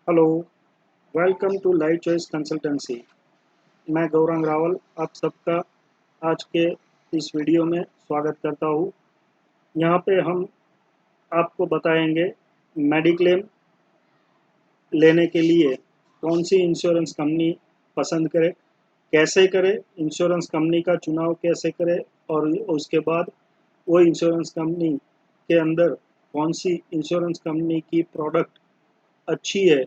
Hello, welcome to Life Choice Consultancy. मैं गौरांग रावल आप सबका आज के इस वीडियो में स्वागत करता हूँ। यहाँ पे हम आपको बताएंगे मेडिक्लेम लेने के लिए कौन सी इंश्योरेंस कंपनी पसंद करें, कैसे करें, इंश्योरेंस कंपनी का चुनाव कैसे करें और उसके बाद वो इंश्योरेंस कंपनी के अंदर कौन सी इंश्योरेंस कंपनी की प्रोडक्ट अच्छी है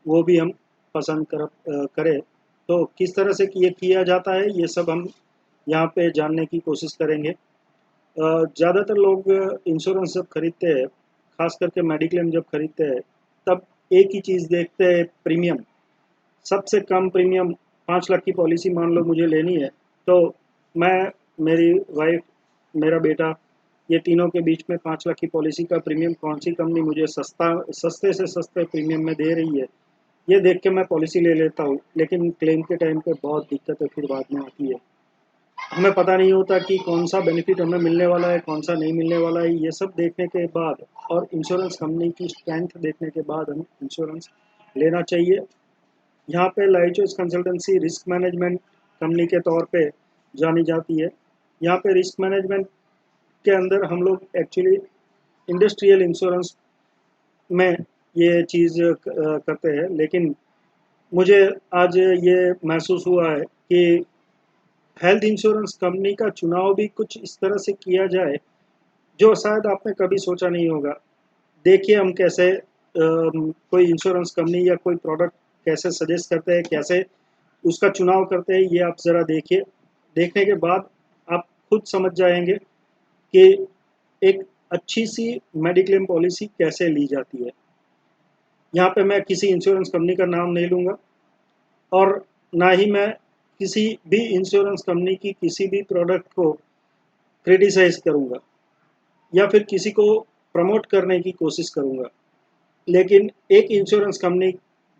वो भी हम पसंद करें। तो किस तरह से ये किया जाता है ये सब हम यहाँ पे जानने की कोशिश करेंगे। ज़्यादातर लोग इंश्योरेंस जब खरीदते हैं, खास करके मेडिक्लेम जब खरीदते हैं, तब एक ही चीज़ देखते हैं, प्रीमियम। सबसे कम प्रीमियम 5 लाख की पॉलिसी मान लो मुझे लेनी है, तो मैं, मेरी वाइफ, मेरा बेटा, ये तीनों के बीच में 5 लाख की पॉलिसी का प्रीमियम कौन सी कंपनी मुझे सस्ते से सस्ते प्रीमियम में दे रही है, ये देख के मैं पॉलिसी ले लेता हूँ। लेकिन क्लेम के टाइम पे बहुत दिक्कतें फिर बाद में आती है। हमें पता नहीं होता कि कौन सा बेनिफिट हमें मिलने वाला है, कौन सा नहीं मिलने वाला है। ये सब देखने के बाद और इंश्योरेंस कंपनी की स्ट्रेंथ देखने के बाद हमें इंश्योरेंस लेना चाहिए। यहाँ पे life Choice consultancy risk management company के तौर पे जानी जाती है। यहाँ पे रिस्क मैनेजमेंट के अंदर हम लोग एक्चुअली इंडस्ट्रियल इंश्योरेंस में ये चीज़ करते हैं। लेकिन मुझे आज ये महसूस हुआ है कि हेल्थ इंश्योरेंस कंपनी का चुनाव भी कुछ इस तरह से किया जाए जो शायद आपने कभी सोचा नहीं होगा। देखिए हम कैसे कोई इंश्योरेंस कंपनी या कोई प्रोडक्ट कैसे सजेस्ट करते हैं, कैसे उसका चुनाव करते हैं, ये आप ज़रा देखिए। देखने के बाद आप खुद समझ जाएंगे कि एक अच्छी सी मेडिक्लेम पॉलिसी कैसे ली जाती है। यहाँ पे मैं किसी इंश्योरेंस कंपनी का नाम नहीं लूँगा और ना ही मैं किसी भी इंश्योरेंस कंपनी की किसी भी प्रोडक्ट को क्रिटिसाइज करूँगा या फिर किसी को प्रमोट करने की कोशिश करूँगा। लेकिन एक इंश्योरेंस कंपनी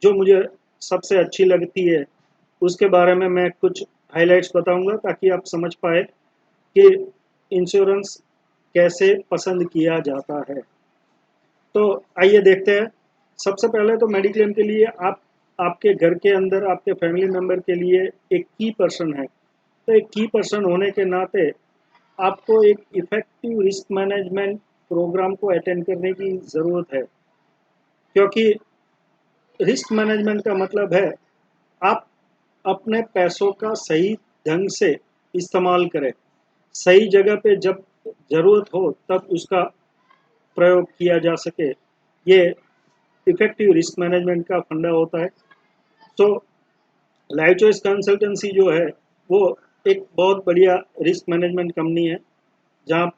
जो मुझे सबसे अच्छी लगती है उसके बारे में मैं कुछ हाइलाइट्स बताऊंगा ताकि आप समझ पाए कि इंश्योरेंस कैसे पसंद किया जाता है। तो आइए देखते हैं। सबसे पहले तो मेडिक्लेम के लिए आप, आपके घर के अंदर आपके फैमिली मेम्बर के लिए एक की पर्सन है। तो एक की पर्सन होने के नाते आपको एक इफेक्टिव रिस्क मैनेजमेंट प्रोग्राम को अटेंड करने की ज़रूरत है। क्योंकि रिस्क मैनेजमेंट का मतलब है आप अपने पैसों का सही ढंग से इस्तेमाल करें, सही जगह पे जब ज़रूरत हो तब उसका प्रयोग किया जा सके। ये इफेक्टिव रिस्क मैनेजमेंट का फंडा होता है। तो लाइफ चॉइस कंसल्टेंसी जो है वो एक बहुत बढ़िया रिस्क मैनेजमेंट कंपनी है, जहाँ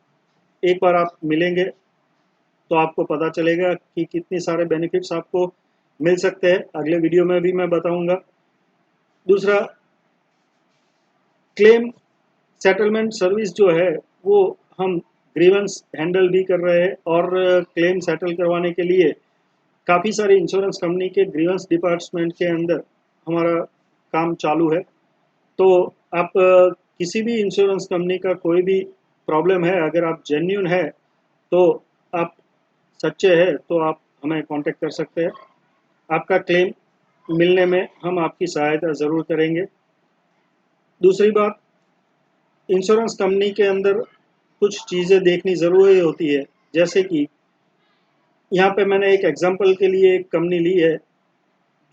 एक बार आप मिलेंगे तो आपको पता चलेगा कि कितने सारे बेनिफिट्स आपको मिल सकते हैं। अगले वीडियो में भी मैं बताऊंगा। दूसरा, क्लेम सेटलमेंट सर्विस जो है वो हम ग्रीवेंस हैंडल भी कर रहे हैं और क्लेम सेटल करवाने के लिए काफ़ी सारी इंश्योरेंस कंपनी के ग्रीवेंस डिपार्टमेंट के अंदर हमारा काम चालू है। तो आप किसी भी इंश्योरेंस कंपनी का कोई भी प्रॉब्लम है, अगर आप जेन्यून है तो आप सच्चे हैं तो आप हमें कांटेक्ट कर सकते हैं। आपका क्लेम मिलने में हम आपकी सहायता ज़रूर करेंगे। दूसरी बात, इंश्योरेंस कंपनी के अंदर कुछ चीज़ें देखनी ज़रूरी होती है। जैसे कि यहाँ पे मैंने एक एग्जांपल के लिए एक कंपनी ली है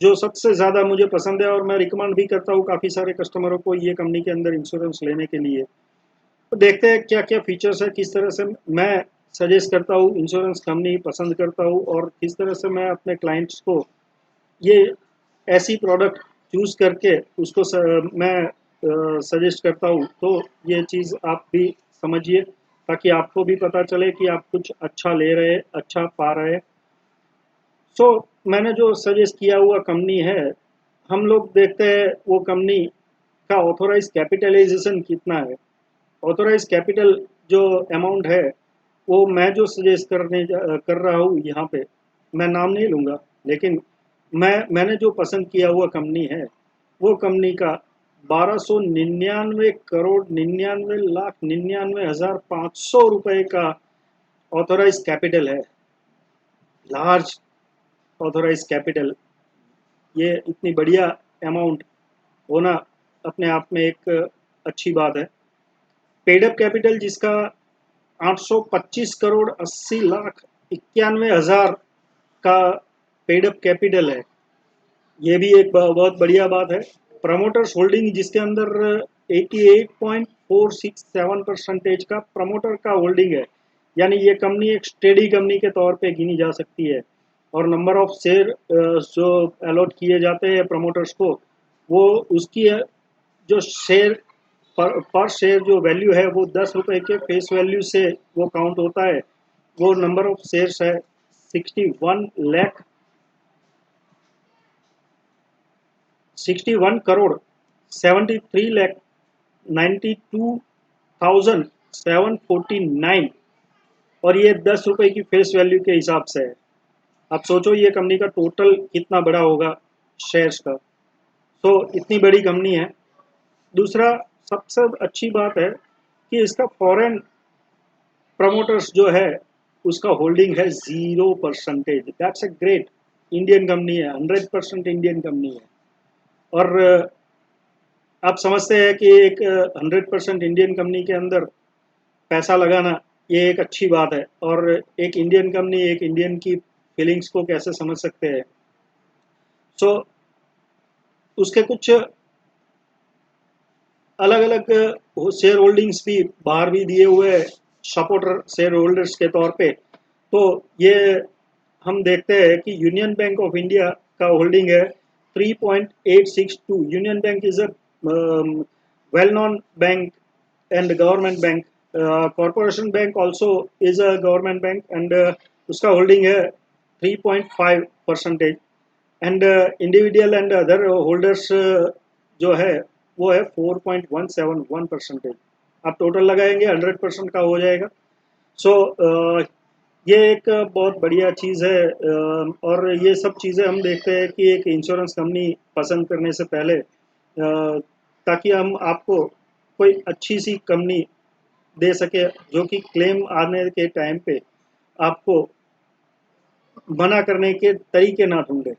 जो सबसे ज़्यादा मुझे पसंद है और मैं रिकमेंड भी करता हूँ काफ़ी सारे कस्टमरों को ये कंपनी के अंदर इंश्योरेंस लेने के लिए। तो देखते हैं क्या क्या फीचर्स है, किस तरह से मैं सजेस्ट करता हूँ, इंश्योरेंस कंपनी पसंद करता हूँ और किस तरह से मैं अपने क्लाइंट्स को ये ऐसी प्रोडक्ट चूज़ करके उसको मैं सजेस्ट करता हूँ। तो ये चीज़ आप भी समझिए ताकि आपको भी पता चले कि आप कुछ अच्छा ले रहे, अच्छा पा रहे। सो मैंने जो सजेस्ट किया हुआ कंपनी है, हम लोग देखते हैं वो कंपनी का ऑथोराइज कैपिटलाइजेशन कितना है। ऑथोराइज कैपिटल जो अमाउंट है वो मैं जो सजेस्ट कर रहा हूँ यहाँ पे, मैं नाम नहीं लूँगा, लेकिन मैंने जो पसंद किया हुआ कंपनी है वो कंपनी का 1299 करोड़ 99 लाख 99 हजार 500 रुपए का ऑथोराइज कैपिटल है। लार्ज ऑथोराइज कैपिटल ये इतनी बढ़िया अमाउंट होना अपने आप में एक अच्छी बात है। पेड अप कैपिटल जिसका 825 करोड़ 80 लाख 91,000 का पेड अप कैपिटल है, ये भी एक बहुत बढ़िया बात है। प्रमोटर्स होल्डिंग जिसके अंदर 88.467% का प्रमोटर का होल्डिंग है, यानी ये कंपनी एक स्टेडी कंपनी के तौर पे गिनी जा सकती है। और नंबर ऑफ शेयर जो अलॉट किए जाते हैं प्रमोटर्स को, वो उसकी जो शेयर पर शेयर जो वैल्यू है वो 10 रुपए के फेस वैल्यू से वो काउंट होता है। वो नंबर ऑफ शेयर्स है 61 करोड़ 73,92,749, और ये 10 रुपए की फेस वैल्यू के हिसाब से है। आप सोचो ये कंपनी का टोटल कितना बड़ा होगा शेयर्स का। तो इतनी बड़ी कंपनी है। दूसरा सबसे अच्छी बात है कि इसका फॉरेन प्रमोटर्स जो है उसका होल्डिंग है 0%। That's a great. Indian company है, 100% इंडियन कंपनी है। और आप समझते हैं कि एक 100% इंडियन कंपनी के अंदर पैसा लगाना ये एक अच्छी बात है, और एक इंडियन कंपनी एक इंडियन की फीलिंग्स को कैसे समझ सकते हैं। सो उसके कुछ अलग अलग शेयर होल्डिंग्स भी बाहर भी दिए हुए सपोर्टर शेयर होल्डर्स के तौर पे। तो ये हम देखते हैं कि यूनियन बैंक ऑफ इंडिया का होल्डिंग है 3.862। Union bank is a well known bank and government bank. Corporation bank also is a government bank, and उसका होल्डिंग है 3.5%। And individual and other holders जो है वो है 4.171%। आप टोटल लगाएंगे 100% का हो जाएगा। सो ये एक बहुत बढ़िया चीज़ है। और ये सब चीज़ें हम देखते हैं कि एक इंश्योरेंस कंपनी पसंद करने से पहले ताकि हम आपको कोई अच्छी सी कंपनी दे सके जो कि क्लेम आने के टाइम पे आपको मना करने के तरीके ना ढूंढे।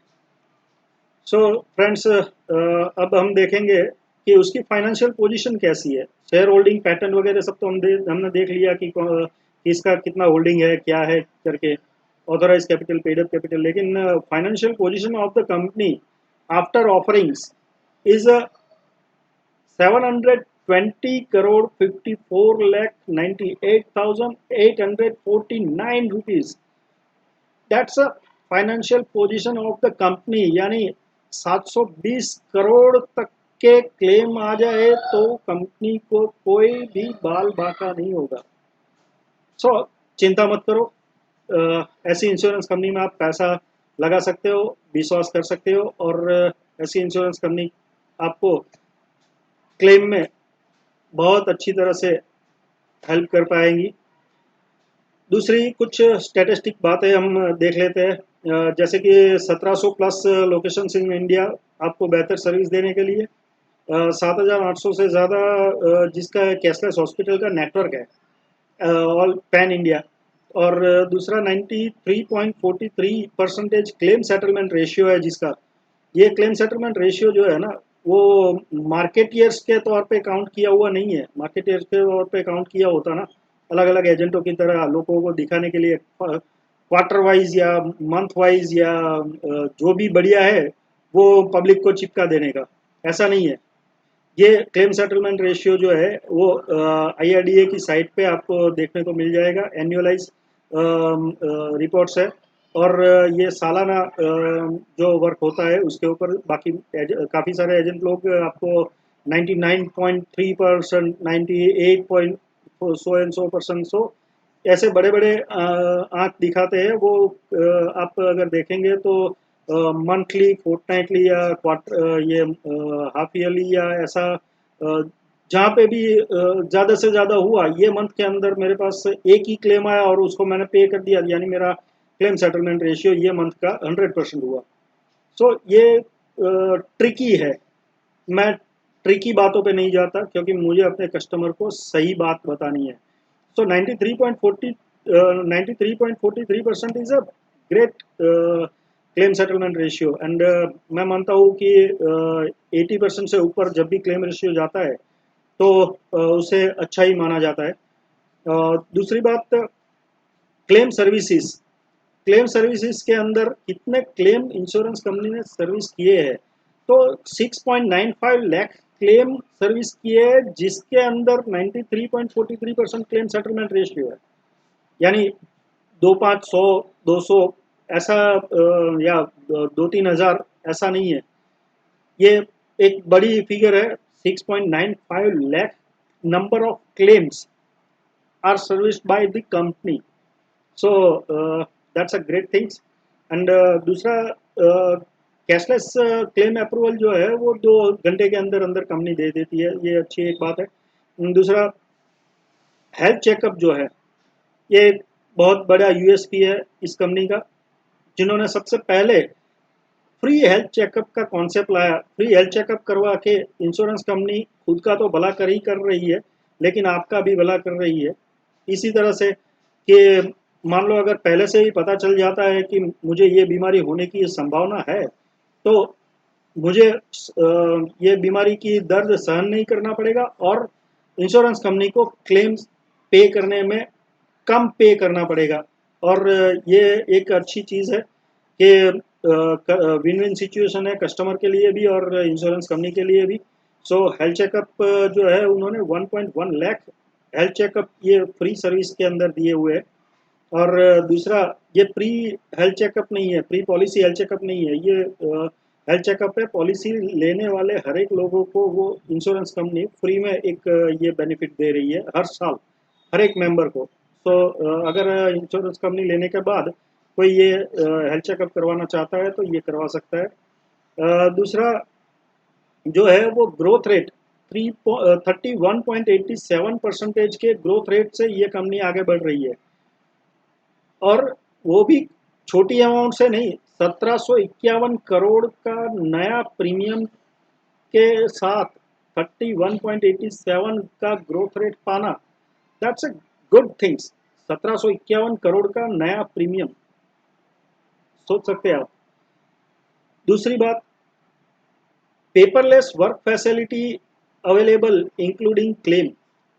सो फ्रेंड्स, अब हम देखेंगे कि उसकी फाइनेंशियल पोजीशन कैसी है। शेयर होल्डिंग पैटर्न वगैरह सब तो हमने देख लिया कि इसका कितना होल्डिंग है क्या है करके, authorise capital, paid up capital. लेकिन financial position of the company after offerings is 720 crore 54,98,849 rupees. That's a financial position of the company, यानी 720 करोड़ तक के क्लेम आ जाए तो कंपनी को कोई भी बाल बाका नहीं होगा। सो चिंता मत करो। ऐसी इंश्योरेंस कंपनी में आप पैसा लगा सकते हो, विश्वास कर सकते हो, और ऐसी इंश्योरेंस कंपनी आपको क्लेम में बहुत अच्छी तरह से हेल्प कर पाएंगी। दूसरी कुछ स्टैटिस्टिक बातें हम देख लेते हैं। जैसे कि 1700 प्लस लोकेशंस इन इंडिया आपको बेहतर सर्विस देने के लिए, 7,800 से ज़्यादा जिसका कैशलेस हॉस्पिटल का नेटवर्क है ऑल पैन इंडिया। और दूसरा 93.43% क्लेम सेटलमेंट रेशियो है जिसका। ये क्लेम सेटलमेंट रेशियो जो है ना, वो मार्केट ईयर्स के तौर पे काउंट किया हुआ नहीं है। मार्केट ईयर्स के तौर पे काउंट किया होता ना, अलग अलग एजेंटों की तरह लोगों को दिखाने के लिए क्वार्टर वाइज या मंथ वाइज या जो भी बढ़िया है वो पब्लिक को चिपका देने का, ऐसा नहीं है। ये क्लेम सेटलमेंट रेशियो जो है वो IRDA की साइट पे आपको देखने को मिल जाएगा। एनुअलाइज रिपोर्ट्स है, और ये सालाना जो वर्क होता है उसके ऊपर बाकी काफ़ी सारे एजेंट लोग आपको 99.3%, 98 सो एंड सो परसेंट, सो ऐसे बड़े बड़े आंक दिखाते हैं वो। आप अगर देखेंगे तो मंथली, फोर्टनाइटली या क्वार्टर, ये हाफ ईयरली या ऐसा जहाँ पे भी ज़्यादा से ज़्यादा हुआ, ये मंथ के अंदर मेरे पास एक ही क्लेम आया और उसको मैंने पे कर दिया, यानी मेरा क्लेम सेटलमेंट रेशियो ये मंथ का 100% हुआ। सो ये ट्रिकी है। मैं ट्रिकी बातों पे नहीं जाता क्योंकि मुझे अपने कस्टमर को सही बात बतानी है। सो 93.43% is a great claim settlement ratio. And मैं मानता हूँ कि 80% से ऊपर जब भी क्लेम रेशियो जाता है तो उसे अच्छा ही माना जाता है। दूसरी बात, क्लेम सर्विसेज। क्लेम सर्विसेज के अंदर कितने क्लेम इंश्योरेंस कंपनी ने सर्विस किए हैं, तो 6.95 लाख क्लेम सर्विस किए हैं, जिसके अंदर 93.43% क्लेम सेटलमेंट रेशियो है। यानी 2 5 100 200 ऐसा या 2 3 हज़ार ऐसा नहीं है, ये एक बड़ी फिगर है। 6.95 lakh number of claims are serviced by the company. So that's a great things. And दूसरा, कैशलेस क्लेम अप्रूवल जो है वो 2 घंटे के अंदर अंदर कंपनी दे देती है, ये अच्छी एक बात है। दूसरा, हेल्थ चेकअप जो है ये एक बहुत बड़ा यूएसपी है इस कंपनी का, जिन्होंने सबसे पहले फ्री हेल्थ चेकअप का कॉन्सेप्ट लाया। फ्री हेल्थ चेकअप करवा के इंश्योरेंस कंपनी खुद का तो भला कर ही कर रही है, लेकिन आपका भी भला कर रही है। इसी तरह से कि मान लो अगर पहले से ही पता चल जाता है कि मुझे ये बीमारी होने की संभावना है, तो मुझे ये बीमारी की दर्द सहन नहीं करना पड़ेगा, और इंश्योरेंस कंपनी को क्लेम्स पे करने में कम पे करना पड़ेगा। और ये एक अच्छी चीज़ है कि विन विन सिचुएशन है कस्टमर के लिए भी और इंश्योरेंस कंपनी के लिए भी। सो हेल्थ चेकअप जो है उन्होंने 1.1 लाख हेल्थ चेकअप ये फ्री सर्विस के अंदर दिए हुए हैं। और दूसरा, ये प्री हेल्थ चेकअप नहीं है, प्री पॉलिसी हेल्थ चेकअप नहीं है, ये हेल्थ चेकअप है। पॉलिसी लेने वाले हर एक लोगों को वो इंश्योरेंस कंपनी फ्री में एक ये बेनिफिट दे रही है हर साल, हर एक मेंबर को। सो अगर इंश्योरेंस कंपनी लेने के बाद कोई ये हेल्थ चेकअप करवाना चाहता है तो ये करवा सकता है। दूसरा जो है वो ग्रोथ रेट, 31.87% के ग्रोथ रेट से ये कंपनी आगे बढ़ रही है, और वो भी छोटी अमाउंट से नहीं। 1751 करोड़ का नया प्रीमियम के साथ 31.87 का ग्रोथ रेट पाना, that's a good things. 1751 crore का नया प्रीमियम, सोच सकते हैं आप। दूसरी बात, paperless work facility available including claim.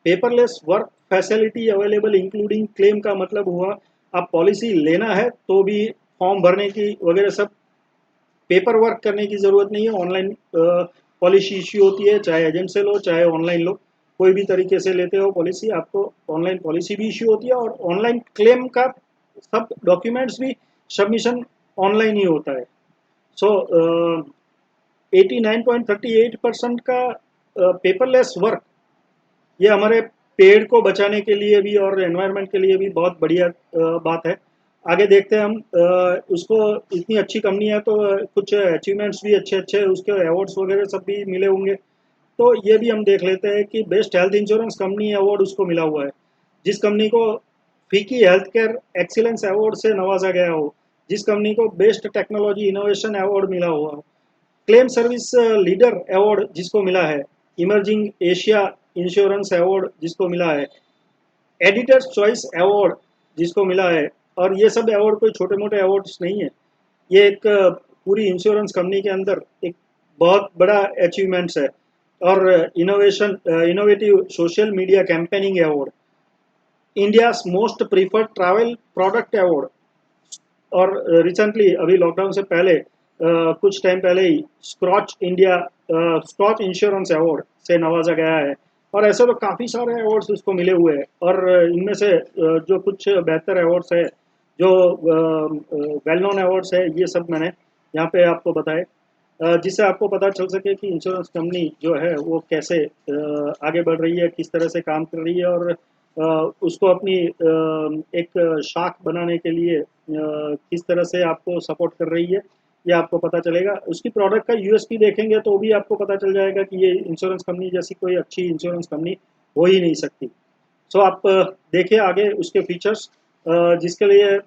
Paperless work facility available including claim का मतलब हुआ, आप पॉलिसी लेना है तो भी फॉर्म भरने की वगैरह सब पेपर वर्क करने की ज़रूरत नहीं है। ऑनलाइन पॉलिसी इश्यू होती है, चाहे एजेंट से लो चाहे ऑनलाइन लो, कोई भी तरीके से लेते हो पॉलिसी, आपको ऑनलाइन पॉलिसी भी इश्यू होती है, और ऑनलाइन क्लेम का सब डॉक्यूमेंट्स भी सबमिशन ऑनलाइन ही होता है। सो 89.38% का पेपरलेस वर्क, ये हमारे पेड़ को बचाने के लिए भी और एनवायरनमेंट के लिए भी बहुत बढ़िया बात है। आगे देखते हैं हम, उसको इतनी अच्छी कंपनी है तो कुछ अचीवमेंट्स भी अच्छे अच्छे, उसके अवार्ड्स वगैरह सब भी मिले होंगे। तो ये भी हम देख लेते हैं कि best health insurance company award उसको मिला हुआ है, जिस कंपनी को फीकी हेल्थ केयर एक्सीलेंस अवार्ड से नवाजा गया हो, जिस कंपनी को बेस्ट टेक्नोलॉजी इनोवेशन अवार्ड मिला हुआ हो, क्लेम सर्विस लीडर अवार्ड जिसको मिला है, इमर्जिंग एशिया इंश्योरेंस अवार्ड जिसको मिला है, एडिटर्स चॉइस अवार्ड जिसको मिला है। और ये सब अवार्ड कोई छोटे मोटे अवार्ड्स नहीं है, ये एक पूरी इंश्योरेंस कंपनी के अंदर एक बहुत बड़ा अचीवमेंट्स है। और innovation innovative social media campaigning award, India most preferred travel product award, और रिसेंटली अभी लॉकडाउन से पहले कुछ टाइम पहले ही स्क्रॉच इंडिया स्क्रॉच इंश्योरेंस अवार्ड से नवाजा गया है। और ऐसे तो काफ़ी सारे अवार्ड्स उसको मिले हुए हैं, और इनमें से जो कुछ बेहतर अवार्ड्स है, जो वेल नोन अवार्ड्स है, ये सब मैंने यहाँ पे आपको बताए, जिससे आपको पता चल सके कि इंश्योरेंस कंपनी जो है वो कैसे आगे बढ़ रही है, किस तरह से काम कर रही है, और उसको अपनी एक शाख बनाने के लिए किस तरह से आपको सपोर्ट कर रही है, ये आपको पता चलेगा। उसकी प्रोडक्ट का यूएसपी देखेंगे तो भी आपको पता चल जाएगा कि ये इंश्योरेंस कंपनी जैसी कोई अच्छी इंश्योरेंस कंपनी हो ही नहीं सकती। सो आप देखिए आगे उसके फीचर्स, जिसके लिए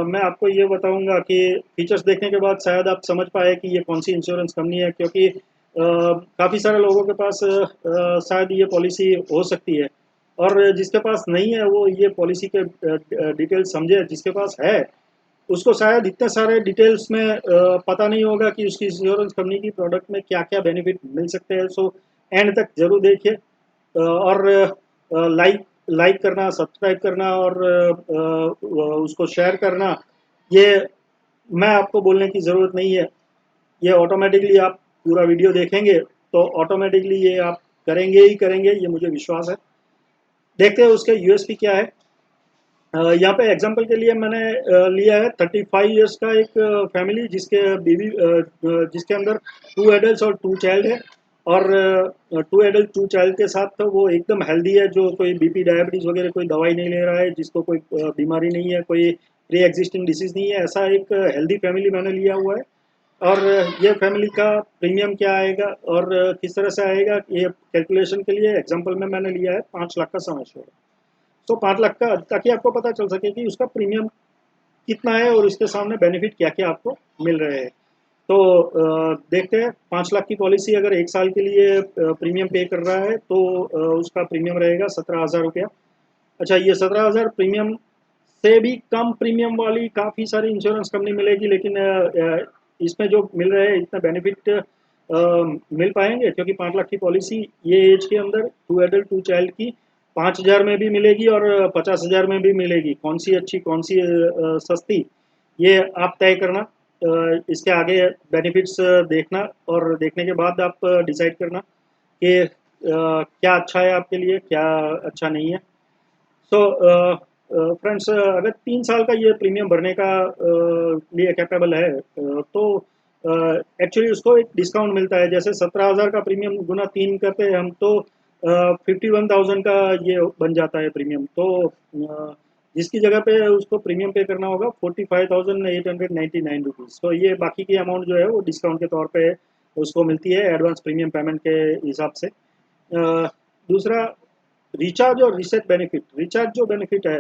मैं आपको ये बताऊंगा कि फीचर्स देखने के बाद शायद आप समझ पाए कि ये कौन सी इंश्योरेंस कंपनी है, क्योंकि काफ़ी सारे लोगों के पास शायद ये पॉलिसी हो सकती है, और जिसके पास नहीं है वो ये पॉलिसी के डिटेल्स समझे, जिसके पास है उसको शायद इतने सारे डिटेल्स में पता नहीं होगा कि उसकी इंश्योरेंस कंपनी की प्रोडक्ट में क्या क्या बेनिफिट मिल सकते हैं। सो एंड तक जरूर देखिए, और लाइक लाइक करना, सब्सक्राइब करना, और उसको शेयर करना, ये मैं आपको बोलने की ज़रूरत नहीं है। ये ऑटोमेटिकली आप पूरा वीडियो देखेंगे तो ऑटोमेटिकली ये आप करेंगे ही करेंगे, ये मुझे विश्वास है। देखते हैं उसके यूएसपी क्या है। यहाँ पे एग्जांपल के लिए मैंने लिया है 35 इयर्स का एक फैमिली, जिसके बीवी जिसके अंदर 2 एडल्ट और 2 चाइल्ड है। और 2 एडल्ट 2 चाइल्ड के साथ तो वो एकदम हेल्दी है, जो कोई बीपी डायबिटीज़ वगैरह कोई दवाई नहीं ले रहा है, जिसको कोई बीमारी नहीं है, कोई प्री एग्जिस्टिंग डिसीज़ नहीं है, ऐसा एक हेल्दी फैमिली मैंने लिया हुआ है। और ये फैमिली का प्रीमियम क्या आएगा और किस तरह से आएगा, ये कैलकुलेशन के लिए एग्जांपल में मैंने लिया है 5 लाख का सम एश्योर्ड। तो 5 लाख का, ताकि आपको पता चल सके कि उसका प्रीमियम कितना है और इसके सामने बेनिफिट क्या क्या आपको मिल रहे हैं। तो देखते हैं, 5 लाख की पॉलिसी अगर 1 साल के लिए प्रीमियम पे कर रहा है तो उसका प्रीमियम रहेगा 17,000 रुपया। अच्छा, ये 17,000 प्रीमियम से भी कम प्रीमियम वाली काफ़ी सारी इंश्योरेंस कंपनी मिलेगी, लेकिन इसमें जो मिल रहे हैं इतना बेनिफिट मिल पाएंगे, क्योंकि 5 लाख की पॉलिसी ये एज के अंदर 2 एडल्ट 2 चाइल्ड की 5,000 में भी मिलेगी और 50,000 में भी मिलेगी। कौन सी अच्छी, कौन सी सस्ती, ये आप तय करना। इसके आगे बेनिफिट्स देखना, और देखने के बाद आप डिसाइड करना कि क्या अच्छा है आपके लिए, क्या अच्छा नहीं है। सो फ्रेंड्स, अगर 3 साल का ये प्रीमियम भरने का लिए कैपेबल है, तो एक्चुअली उसको एक डिस्काउंट मिलता है। जैसे 17,000 का प्रीमियम गुना 3 करते हैं हम, तो 51,000 का ये बन जाता है प्रीमियम। तो जिसकी जगह पे उसको प्रीमियम पे करना होगा 45,899 रुपीज़। तो ये बाकी की अमाउंट जो है वो डिस्काउंट के तौर पे उसको मिलती है, एडवांस प्रीमियम पेमेंट के हिसाब से। दूसरा, रिचार्ज और रीसेट बेनिफिट। रिचार्ज जो बेनिफिट है,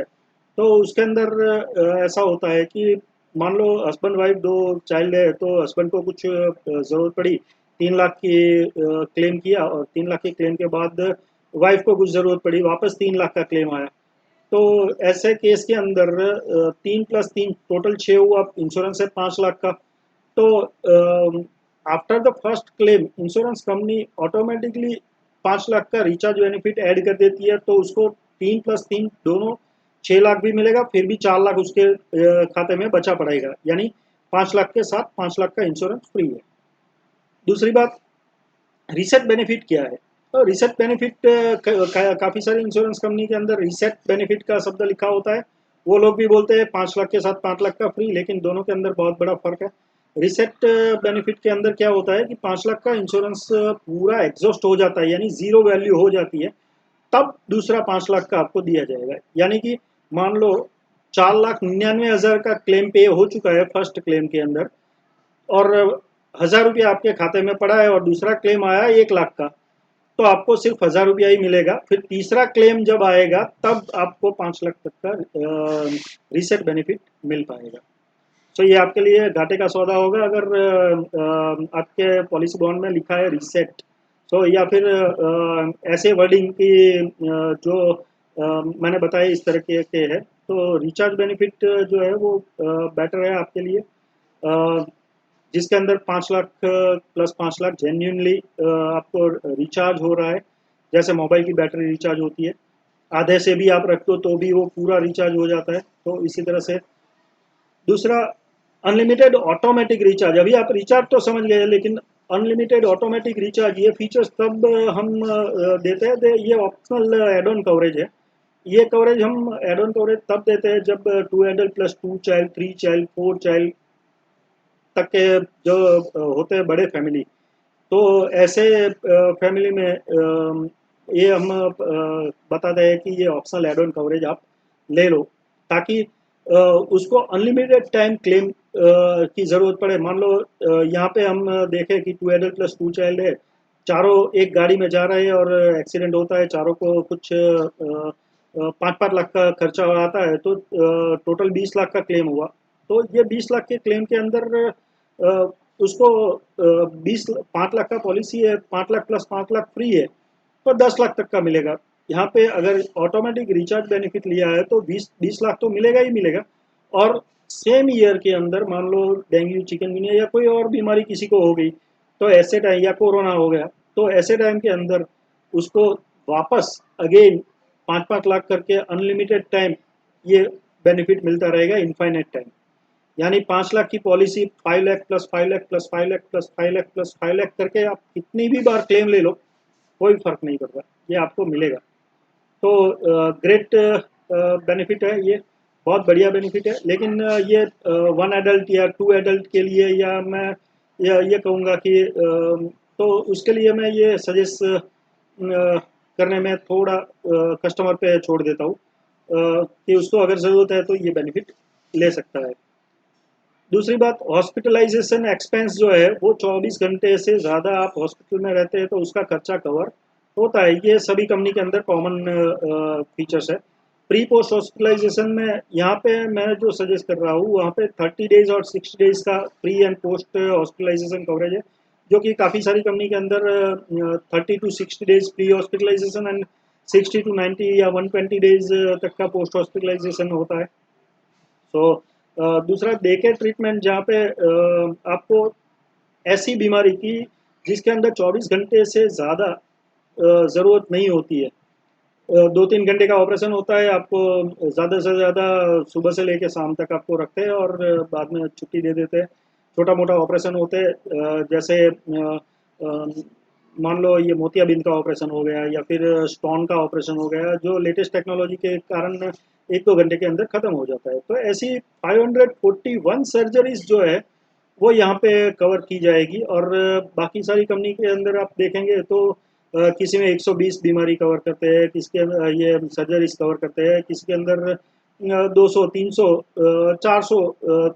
तो उसके अंदर ऐसा होता है कि मान लो हस्बैंड वाइफ 2 चाइल्ड है, तो हस्बैंड को कुछ ज़रूरत पड़ी, 3 लाख की क्लेम किया, और 3 लाख के क्लेम के बाद वाइफ को कुछ ज़रूरत पड़ी, वापस 3 लाख का क्लेम आया। तो ऐसे केस के अंदर 3+3 टोटल 6 हुआ, इंश्योरेंस है 5 लाख का। तो after the first claim insurance company automatically 5 lakh का रिचार्ज बेनिफिट ऐड कर देती है, तो उसको 3+3 दोनों 6 लाख भी मिलेगा, फिर भी 4 लाख उसके खाते में बचा पड़ेगा, यानी 5 लाख के साथ 5 लाख का इंश्योरेंस फ्री है। दूसरी बात, रीसेट बेनिफिट क्या है? तो रीसेट बेनिफिट काफ़ी सारी इंश्योरेंस कंपनी के अंदर रीसेट बेनिफिट का शब्द लिखा होता है। वो लोग भी बोलते हैं 5 लाख के साथ 5 लाख का फ्री, लेकिन दोनों के अंदर बहुत बड़ा फर्क है। रीसेट बेनिफिट के अंदर क्या होता है कि 5 लाख का इंश्योरेंस पूरा एग्जॉस्ट हो जाता है, यानी जीरो वैल्यू हो जाती है, तब दूसरा 5 लाख का आपको दिया जाएगा। यानी कि मान लो 4,99,000 का क्लेम पे हो चुका है फर्स्ट क्लेम के अंदर, और 1,000 रुपया आपके खाते में पड़ा है, और दूसरा क्लेम आया 1 लाख का, तो आपको सिर्फ 1,000 रुपया ही मिलेगा। फिर तीसरा क्लेम जब आएगा तब आपको 5 लाख तक का रीसेट बेनिफिट मिल पाएगा। तो ये आपके लिए घाटे का सौदा होगा अगर आपके पॉलिसी बॉन्ड में लिखा है रीसेट। तो या फिर ऐसे वर्डिंग की जो मैंने बताया इस तरह के है, तो रिचार्ज बेनिफिट जो है वो बेटर है आपके लिए, जिसके अंदर 5 लाख प्लस 5 लाख जेन्यूनली आपको रिचार्ज हो रहा है, जैसे मोबाइल की बैटरी रिचार्ज होती है, आधे से भी आप रख दो तो भी वो पूरा रिचार्ज हो जाता है। तो इसी तरह से दूसरा, अनलिमिटेड ऑटोमेटिक रिचार्ज। अभी आप रिचार्ज तो समझ गए, लेकिन अनलिमिटेड ऑटोमेटिक रिचार्ज ये फीचर्स तब हम देते हैं, ये ऑप्शनल एड ऑन कवरेज है। ये कवरेज हम एड ऑन कवरेज तब देते हैं जब 2 adult plus 2 child 3 child 4 child तक के जो होते हैं बड़े फैमिली, तो ऐसे फैमिली में ये हम बताते हैं कि ये ऑप्शनल एड ऑन कवरेज आप ले लो, ताकि उसको अनलिमिटेड टाइम क्लेम की ज़रूरत पड़े। मान लो यहाँ पे हम देखें कि 2 एडल्ट प्लस 2 चाइल्ड है, चारों एक गाड़ी में जा रहे हैं और एक्सीडेंट होता है, चारों को कुछ 5-5 लाख का खर्चा आता है, तो टोटल 20 लाख का क्लेम हुआ। तो ये 20 लाख के क्लेम के अंदर अ, उसको 5 लाख का पॉलिसी है, 5 लाख प्लस 5 लाख फ्री है, तो 10 लाख तक का मिलेगा। यहाँ पे अगर ऑटोमेटिक रिचार्ज बेनिफिट लिया है तो 20 लाख तो मिलेगा ही मिलेगा, और सेम ईयर के अंदर मान लो डेंगू चिकनगुनिया या कोई और बीमारी किसी को हो गई, तो ऐसे टाइम या कोरोना हो गया, तो ऐसे टाइम के अंदर उसको वापस अगेन 5-5 लाख करके अनलिमिटेड टाइम ये बेनिफिट मिलता रहेगा, इनफाइनाइट टाइम। यानी 5 लाख की policy 5 lakh plus 5 lakh plus 5 lakh plus 5 lakh plus 5 lakh करके आप कितनी भी बार क्लेम ले लो, कोई फर्क नहीं पड़ता, ये आपको मिलेगा। तो ग्रेट बेनिफिट है ये, बहुत बढ़िया बेनिफिट है। लेकिन ये 1 एडल्ट या 2 एडल्ट के लिए, या मैं ये कहूँगा कि तो उसके लिए मैं ये सजेस्ट करने में थोड़ा कस्टमर पे छोड़ देता हूँ, कि उसको अगर ज़रूरत है तो ये बेनिफिट ले सकता है। दूसरी बात, हॉस्पिटलाइजेशन एक्सपेंस जो है वो 24 घंटे से ज़्यादा आप हॉस्पिटल में रहते हैं तो उसका खर्चा कवर होता है। ये सभी कंपनी के अंदर कॉमन फीचर्स है। प्री पोस्ट हॉस्पिटलाइजेशन में यहाँ पे मैं जो सजेस्ट कर रहा हूँ वहाँ पे 30 डेज और 60 डेज का pre and post hospitalisation coverage है, जो कि काफ़ी सारी कंपनी के अंदर 30 to 60 days pre hospitalisation and 60 to 90 या 120 डेज तक का पोस्ट हॉस्पिटलाइजेशन होता है। सो दूसरा डे केयर ट्रीटमेंट, जहाँ पे आपको ऐसी बीमारी की जिसके अंदर 24 घंटे से ज़्यादा ज़रूरत नहीं होती है, 2-3 घंटे का ऑपरेशन होता है, आपको ज़्यादा से ज़्यादा सुबह से लेकर शाम तक आपको रखते हैं और बाद में छुट्टी दे देते हैं। छोटा मोटा ऑपरेशन होते हैं, जैसे मान लो ये मोतियाबिंद का ऑपरेशन हो गया या फिर स्टोन का ऑपरेशन हो गया, जो लेटेस्ट टेक्नोलॉजी के कारण 1-2 घंटे के अंदर ख़त्म हो जाता है। तो ऐसी 541 सर्जरीज जो है वो यहाँ पे कवर की जाएगी। और बाकी सारी कंपनी के अंदर आप देखेंगे तो किसी में 120 बीमारी कवर करते हैं, किसी के ये सर्जरीज कवर करते हैं, किसी के अंदर 200, 300, 400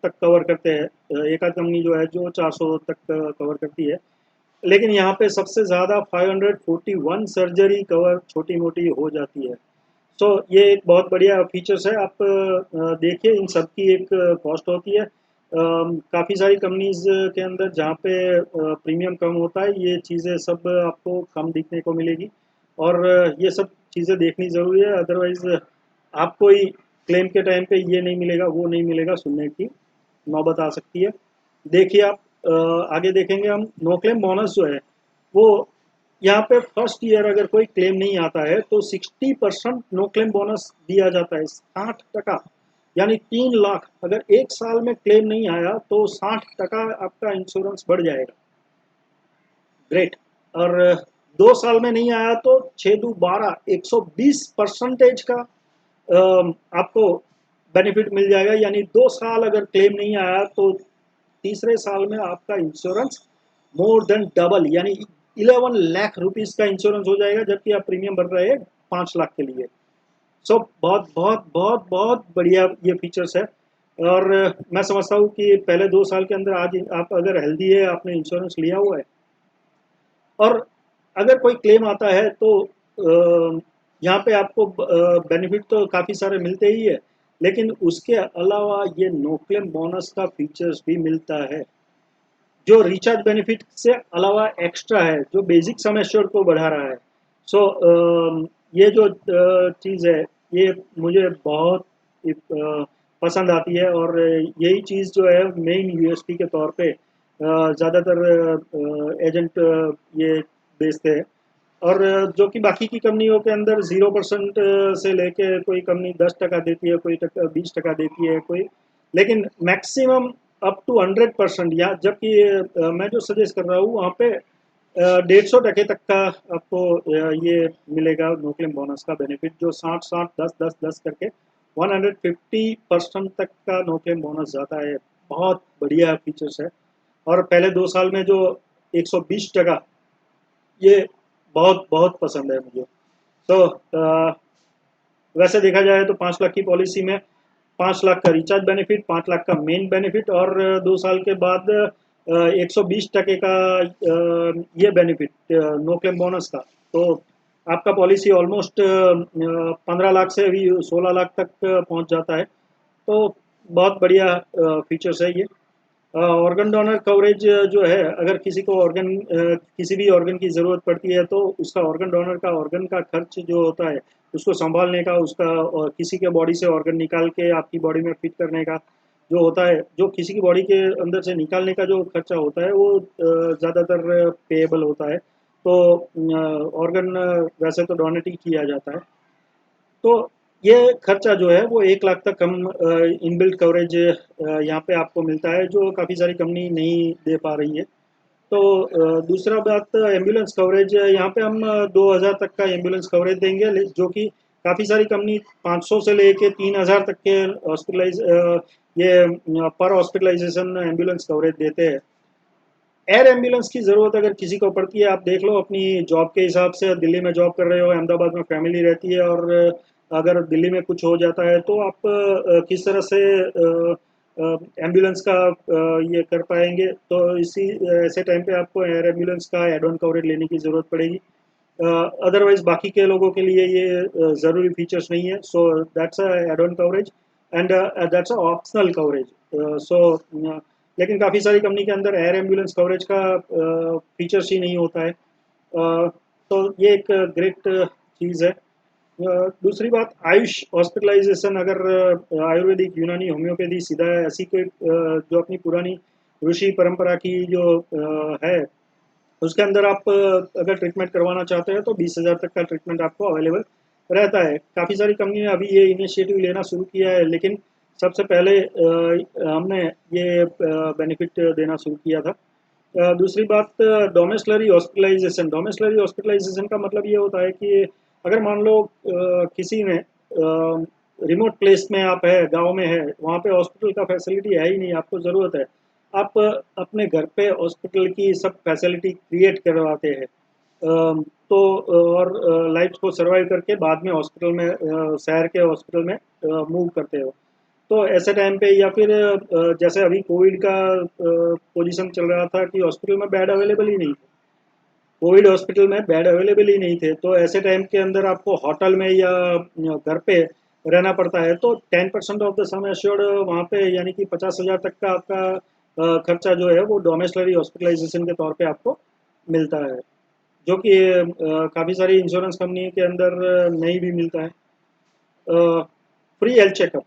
तक कवर करते हैं। एक आध कंपनी जो है जो 400 तक कवर करती है। लेकिन यहाँ पे सबसे ज़्यादा 541 सर्जरी कवर छोटी मोटी हो जाती है। सो ये एक बहुत बढ़िया फीचर्स है। आप देखिए, इन सब की एक कॉस्ट होती है। काफ़ी सारी कंपनीज के अंदर जहाँ पे प्रीमियम कम होता है, ये चीज़ें सब आपको कम दिखने को मिलेगी। और ये सब चीज़ें देखनी ज़रूरी है, अदरवाइज़ आपको ही क्लेम के टाइम पे ये नहीं मिलेगा, वो नहीं मिलेगा, सुनने की नौबत आ सकती है। देखिए आप, आगे देखेंगे हम, नो क्लेम बोनस जो है वो यहाँ पे फर्स्ट ईयर अगर कोई क्लेम नहीं आता है तो 60% नो क्लेम बोनस दिया जाता है, 60%। यानी 3 लाख, अगर एक साल में क्लेम नहीं आया तो 60% आपका इंश्योरेंस बढ़ जाएगा। ग्रेट। और 2 साल में नहीं आया तो 6 दू 12, 120% का आपको बेनिफिट मिल जाएगा। यानी 2 साल अगर क्लेम नहीं आया तो तीसरे साल में आपका इंश्योरेंस मोर देन डबल, यानी 11 लाख रुपीज़ का इंश्योरेंस हो जाएगा, जबकि आप प्रीमियम भर रहे हैं 5 लाख के लिए। सो बहुत बहुत बहुत बहुत बढ़िया ये फीचर्स है। और मैं समझता हूँ कि पहले 2 साल के अंदर, आज आप अगर हेल्दी है, आपने इंश्योरेंस लिया हुआ है, और अगर कोई क्लेम आता है तो यहाँ पे आपको बेनिफिट तो काफ़ी सारे मिलते ही है, लेकिन उसके अलावा ये नो क्लेम बोनस का फीचर्स भी मिलता है, जो रिचार्ज बेनिफिट से अलावा एक्स्ट्रा है, जो बेसिक सम एश्योर्ड को बढ़ा रहा है। सो ये जो चीज़ है, ये मुझे बहुत पसंद आती है। और यही चीज़ जो है मेन यूएसपी के तौर पे ज़्यादातर एजेंट ये बेचते हैं। और जो कि बाकी की कंपनियों के अंदर 0% से लेके कोई कंपनी 10% देती है, कोई 20% देती है, कोई, लेकिन मैक्सिमम अप टू 100%। या जबकि मैं जो सजेस्ट कर रहा हूँ वहाँ पे 150 टके तक का आपको ये मिलेगा नो क्लेम बोनस का बेनिफिट, जो 60-60, 10-10, 10 करके 150% तक का नो क्लेम बोनस जाता है। बहुत बढ़िया फीचर्स है। और पहले 2 साल में जो 120%, ये बहुत बहुत पसंद है मुझे। तो वैसे देखा जाए तो 5 लाख की पॉलिसी में 5 लाख का रिचार्ज बेनिफिट, 5 लाख का मेन बेनिफिट, और 2 साल के बाद 120 टके का ये बेनिफिट नो क्लेम बोनस का। तो आपका पॉलिसी ऑलमोस्ट 15 लाख से अभी 16 लाख तक पहुंच जाता है। तो बहुत बढ़िया फीचर्स है ये। ऑर्गन डोनर कवरेज जो है, अगर किसी को ऑर्गन, किसी भी ऑर्गन की ज़रूरत पड़ती है तो उसका ऑर्गन डोनर का ऑर्गन का खर्च जो होता है, उसको संभालने का, उसका, और किसी के बॉडी से ऑर्गन निकाल के आपकी बॉडी में फिट करने का, जो होता है, जो किसी की बॉडी के अंदर से निकालने का जो खर्चा होता है, वो ज़्यादातर पेएबल होता है। तो ऑर्गन वैसे तो डोनेट ही किया जाता है। तो ये खर्चा जो है वो 1 लाख तक कम इनबिल्ट कवरेज यहाँ पे आपको मिलता है, जो काफ़ी सारी कंपनी नहीं दे पा रही है। तो दूसरा बात, एम्बुलेंस कवरेज, यहाँ पे हम 2000 तक का एम्बुलेंस कवरेज देंगे, जो कि काफ़ी सारी कंपनी 500 से लेके 3000 तक के ये पर हॉस्पिटलाइजेशन एम्बुलेंस कवरेज देते हैं। एयर एम्बुलेंस की ज़रूरत अगर किसी को पड़ती है, आप देख लो अपनी जॉब के हिसाब से, दिल्ली में जॉब कर रहे हो, अहमदाबाद में फैमिली रहती है, और अगर दिल्ली में कुछ हो जाता है तो आप किस तरह से एम्बुलेंस का ये कर पाएंगे, तो इसी ऐसे टाइम पे आपको एयर एम्बुलेंस का एड ऑन कवरेज लेने की ज़रूरत पड़ेगी। अदरवाइज बाकी के लोगों के लिए ये ज़रूरी फीचर्स नहीं है, so that's a add on coverage and that's a optional coverage. So लेकिन काफ़ी सारी कंपनी के अंदर एयर एम्बुलेंस कवरेज का फीचर्स ही नहीं होता है। तो ये एक ग्रेट चीज़ है। दूसरी बात, आयुष हॉस्पिटलाइजेशन, अगर आयुर्वेदिक, यूनानी, होम्योपैथी, सीधा ऐसी कोई जो अपनी पुरानी ऋषि परंपरा की जो है, उसके अंदर आप अगर ट्रीटमेंट करवाना चाहते हैं तो 20,000 तक का ट्रीटमेंट आपको अवेलेबल रहता है। काफ़ी सारी कंपनी ने अभी ये इनिशिएटिव लेना शुरू किया है, लेकिन सबसे पहले हमने ये बेनिफिट देना शुरू किया था। दूसरी बात, डोमेस्लरी हॉस्पिटलाइजेशन। डोमेस्लरी हॉस्पिटलाइजेशन का मतलब ये होता है कि अगर मान लो किसी ने रिमोट प्लेस में आप है, गांव में है, वहाँ पे हॉस्पिटल का फैसिलिटी है ही नहीं, आपको ज़रूरत है, आप अपने घर पे हॉस्पिटल की सब फैसिलिटी क्रिएट करवाते हैं। तो और लाइफ को सर्वाइव करके बाद में हॉस्पिटल में, शहर के हॉस्पिटल में मूव करते हो। तो ऐसे टाइम पे, या फिर जैसे अभी कोविड का पोजीशन चल रहा था कि हॉस्पिटल में बेड अवेलेबल ही नहीं थे, कोविड हॉस्पिटल में बेड अवेलेबल ही नहीं थे, तो ऐसे टाइम के अंदर आपको होटल में या घर पे रहना पड़ता है, तो 10% ऑफ द सम एश्योर्ड वहाँ पे, यानी कि 50,000 तक का आपका खर्चा जो है वो डोमेस्लरी हॉस्पिटलाइजेशन के तौर पे आपको मिलता है, जो कि काफ़ी सारी इंश्योरेंस कंपनी के अंदर नहीं भी मिलता है। फ्री हेल्थ चेकअप,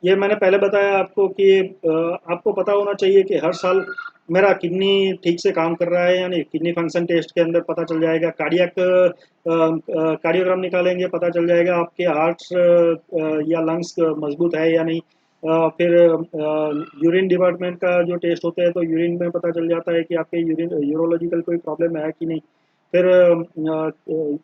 ये मैंने पहले बताया आपको कि आपको पता होना चाहिए कि हर साल मेरा किडनी ठीक से काम कर रहा है या नहीं। किडनी फंक्शन टेस्ट के अंदर पता चल जाएगा, कार्डियक कार्डियोग्राम निकालेंगे, पता चल जाएगा आपके हार्ट या लंग्स मजबूत है या नहीं। फिर यूरिन डिपार्टमेंट का जो टेस्ट होता है, तो यूरिन में पता चल जाता है कि आपके यूरिन यूरोलॉजिकल कोई प्रॉब्लम है कि नहीं। फिर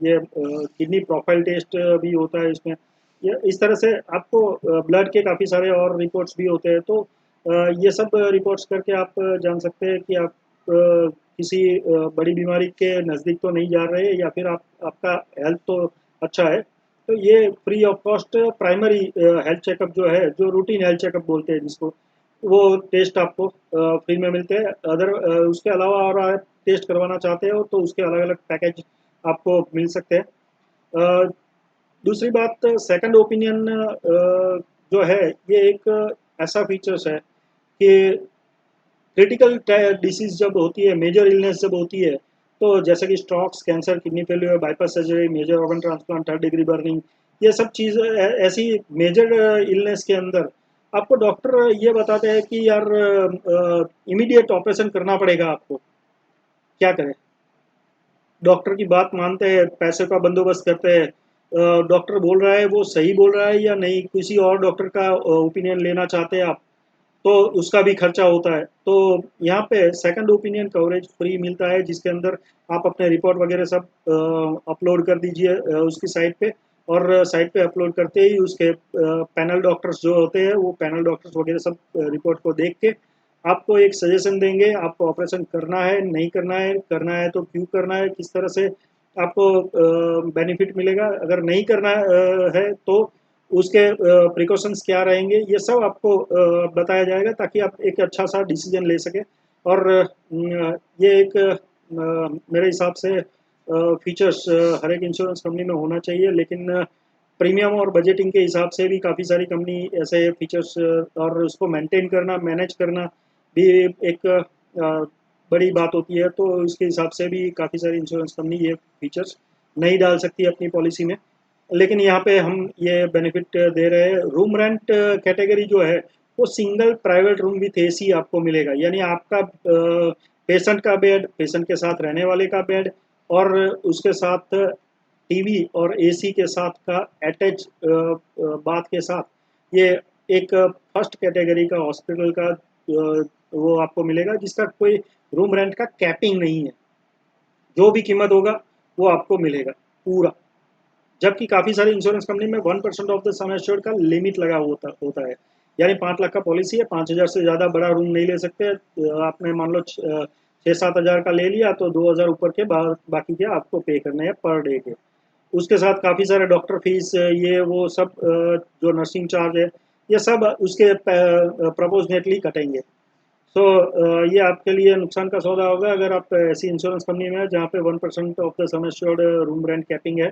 ये किडनी प्रोफाइल टेस्ट भी होता है इसमें। ये इस तरह से आपको ब्लड के काफ़ी सारे और रिपोर्ट्स भी होते हैं, तो ये सब रिपोर्ट्स करके आप जान सकते हैं कि आप किसी बड़ी बीमारी के नज़दीक तो नहीं जा रहे, या फिर आप, आपका हेल्थ तो अच्छा है। तो ये free of cost primary health checkup जो है, जो रूटीन हेल्थ चेकअप बोलते हैं जिसको, वो टेस्ट आपको फ्री में मिलते हैं। अदर उसके अलावा और आप टेस्ट करवाना चाहते हो तो उसके अलग अलग पैकेज आपको मिल सकते हैं। अ, दूसरी बात, सेकंड ओपिनियन जो है, ये एक ऐसा फीचर्स है कि क्रिटिकल डिसीज जब होती है, मेजर इलनेस जब होती है, तो जैसे कि strokes, cancer, kidney failure, bypass surgery, major organ transplant, third degree burning, ये सब चीज़ ऐसी मेजर इलनेस के अंदर आपको डॉक्टर ये बताते हैं कि यार इमीडिएट ऑपरेशन करना पड़ेगा आपको। क्या करें, डॉक्टर की बात मानते हैं, पैसे का बंदोबस्त करते हैं, डॉक्टर बोल रहा है वो सही बोल रहा है या नहीं, किसी और डॉक्टर का ओपिनियन लेना चाहते हैं आप, तो उसका भी खर्चा होता है। तो यहाँ पे सेकंड ओपिनियन कवरेज फ्री मिलता है, जिसके अंदर आप अपने रिपोर्ट वगैरह सब अपलोड कर दीजिए उसकी साइट पे, और साइट पे अपलोड करते ही उसके पैनल डॉक्टर्स जो होते हैं, वो पैनल डॉक्टर्स वगैरह सब रिपोर्ट को देख के आपको एक सजेशन देंगे, आपको ऑपरेशन करना है नहीं करना है, करना है तो क्यों करना है, किस तरह से आपको बेनिफिट मिलेगा, अगर नहीं करना है तो उसके प्रिकॉशंस क्या रहेंगे, ये सब आपको बताया जाएगा, ताकि आप एक अच्छा सा डिसीजन ले सकें। और ये एक मेरे हिसाब से फीचर्स हर एक इंश्योरेंस कंपनी में होना चाहिए, लेकिन प्रीमियम और बजटिंग के हिसाब से भी काफ़ी सारी कंपनी ऐसे फीचर्स और उसको मेंटेन करना, मैनेज करना भी एक बड़ी बात होती है, तो इसके हिसाब से भी काफ़ी सारी इंश्योरेंस कंपनी ये फीचर्स नहीं डाल सकती अपनी पॉलिसी में। लेकिन यहाँ पे हम ये बेनिफिट दे रहे हैं। रूम रेंट कैटेगरी जो है, वो single private room with AC आपको मिलेगा। यानी आपका पेशेंट का बेड, पेशेंट के साथ रहने वाले का बेड, और उसके साथ टीवी और एसी के साथ का अटैच बाथ के साथ, ये एक फर्स्ट कैटेगरी का हॉस्पिटल का वो आपको मिलेगा, जिसका कोई रूम रेंट का कैपिंग नहीं है। जो भी कीमत होगा वो आपको मिलेगा पूरा। जबकि काफ़ी सारी इंश्योरेंस कंपनी में 1% ऑफ द सम एश्योर्ड का लिमिट लगा होता है। यानी 5 लाख का पॉलिसी है, 5,000 से ज़्यादा बड़ा रूम नहीं ले सकते। आपने मान लो 6-7 हज़ार का ले लिया तो 2,000 ऊपर के बाकी के आपको पे करने हैं पर डे के। उसके साथ काफ़ी सारे डॉक्टर फीस, ये वो सब, जो नर्सिंग चार्ज है, ये सब उसके प्रपोजनेटली कटेंगे। सो ये आपके लिए नुकसान का सौदा होगा अगर आप ऐसी इंश्योरेंस कंपनी में है जहाँ पे 1% of the sum assured room rent capping है।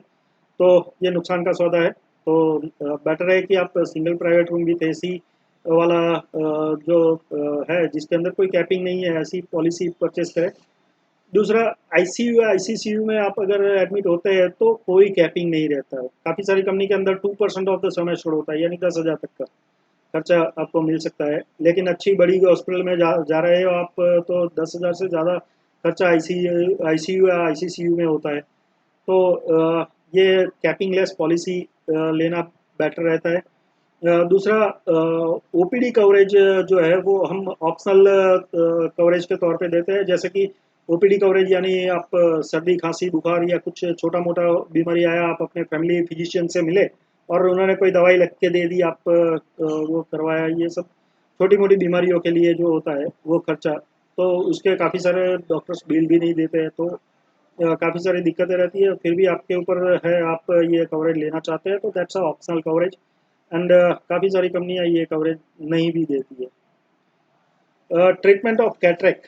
तो ये नुकसान का सौदा है। तो बेटर है कि आप single private room with AC वाला जो है, जिसके अंदर कोई कैपिंग नहीं है, ऐसी पॉलिसी परचेस करें। दूसरा, आईसीयू या आईसीसीयू में आप अगर एडमिट होते हैं तो कोई कैपिंग नहीं रहता है। काफ़ी सारी कंपनी के अंदर 2% ऑफ द सम एश्योर्ड होता है, यानी 10,000 तक का खर्चा आपको मिल सकता है। लेकिन अच्छी बड़ी हॉस्पिटल में जा रहे हो आप, तो 10,000 से ज़्यादा खर्चा आईसीयू या आईसीसीयू में होता है। तो ये कैपिंग लेस पॉलिसी लेना बेटर रहता है। दूसरा, ओपीडी कवरेज जो है वो हम ऑप्शनल कवरेज के तौर पे देते हैं। जैसे कि ओपीडी कवरेज यानी आप सर्दी खांसी बुखार या कुछ छोटा मोटा बीमारी आया, आप अपने फैमिली फिजिशियन से मिले और उन्होंने कोई दवाई लिख के दे दी, आप वो करवाया, ये सब छोटी मोटी बीमारियों के लिए जो होता है वो खर्चा, तो उसके काफ़ी सारे डॉक्टर्स बिल भी नहीं देते हैं। तो काफ़ी सारी दिक्कतें रहती है। फिर भी आपके ऊपर है, आप ये कवरेज लेना चाहते हैं तो that's a optional coverage. And काफ़ी सारी कंपनियां ये कवरेज नहीं भी देती है। ट्रीटमेंट ऑफ कैटरेक्ट,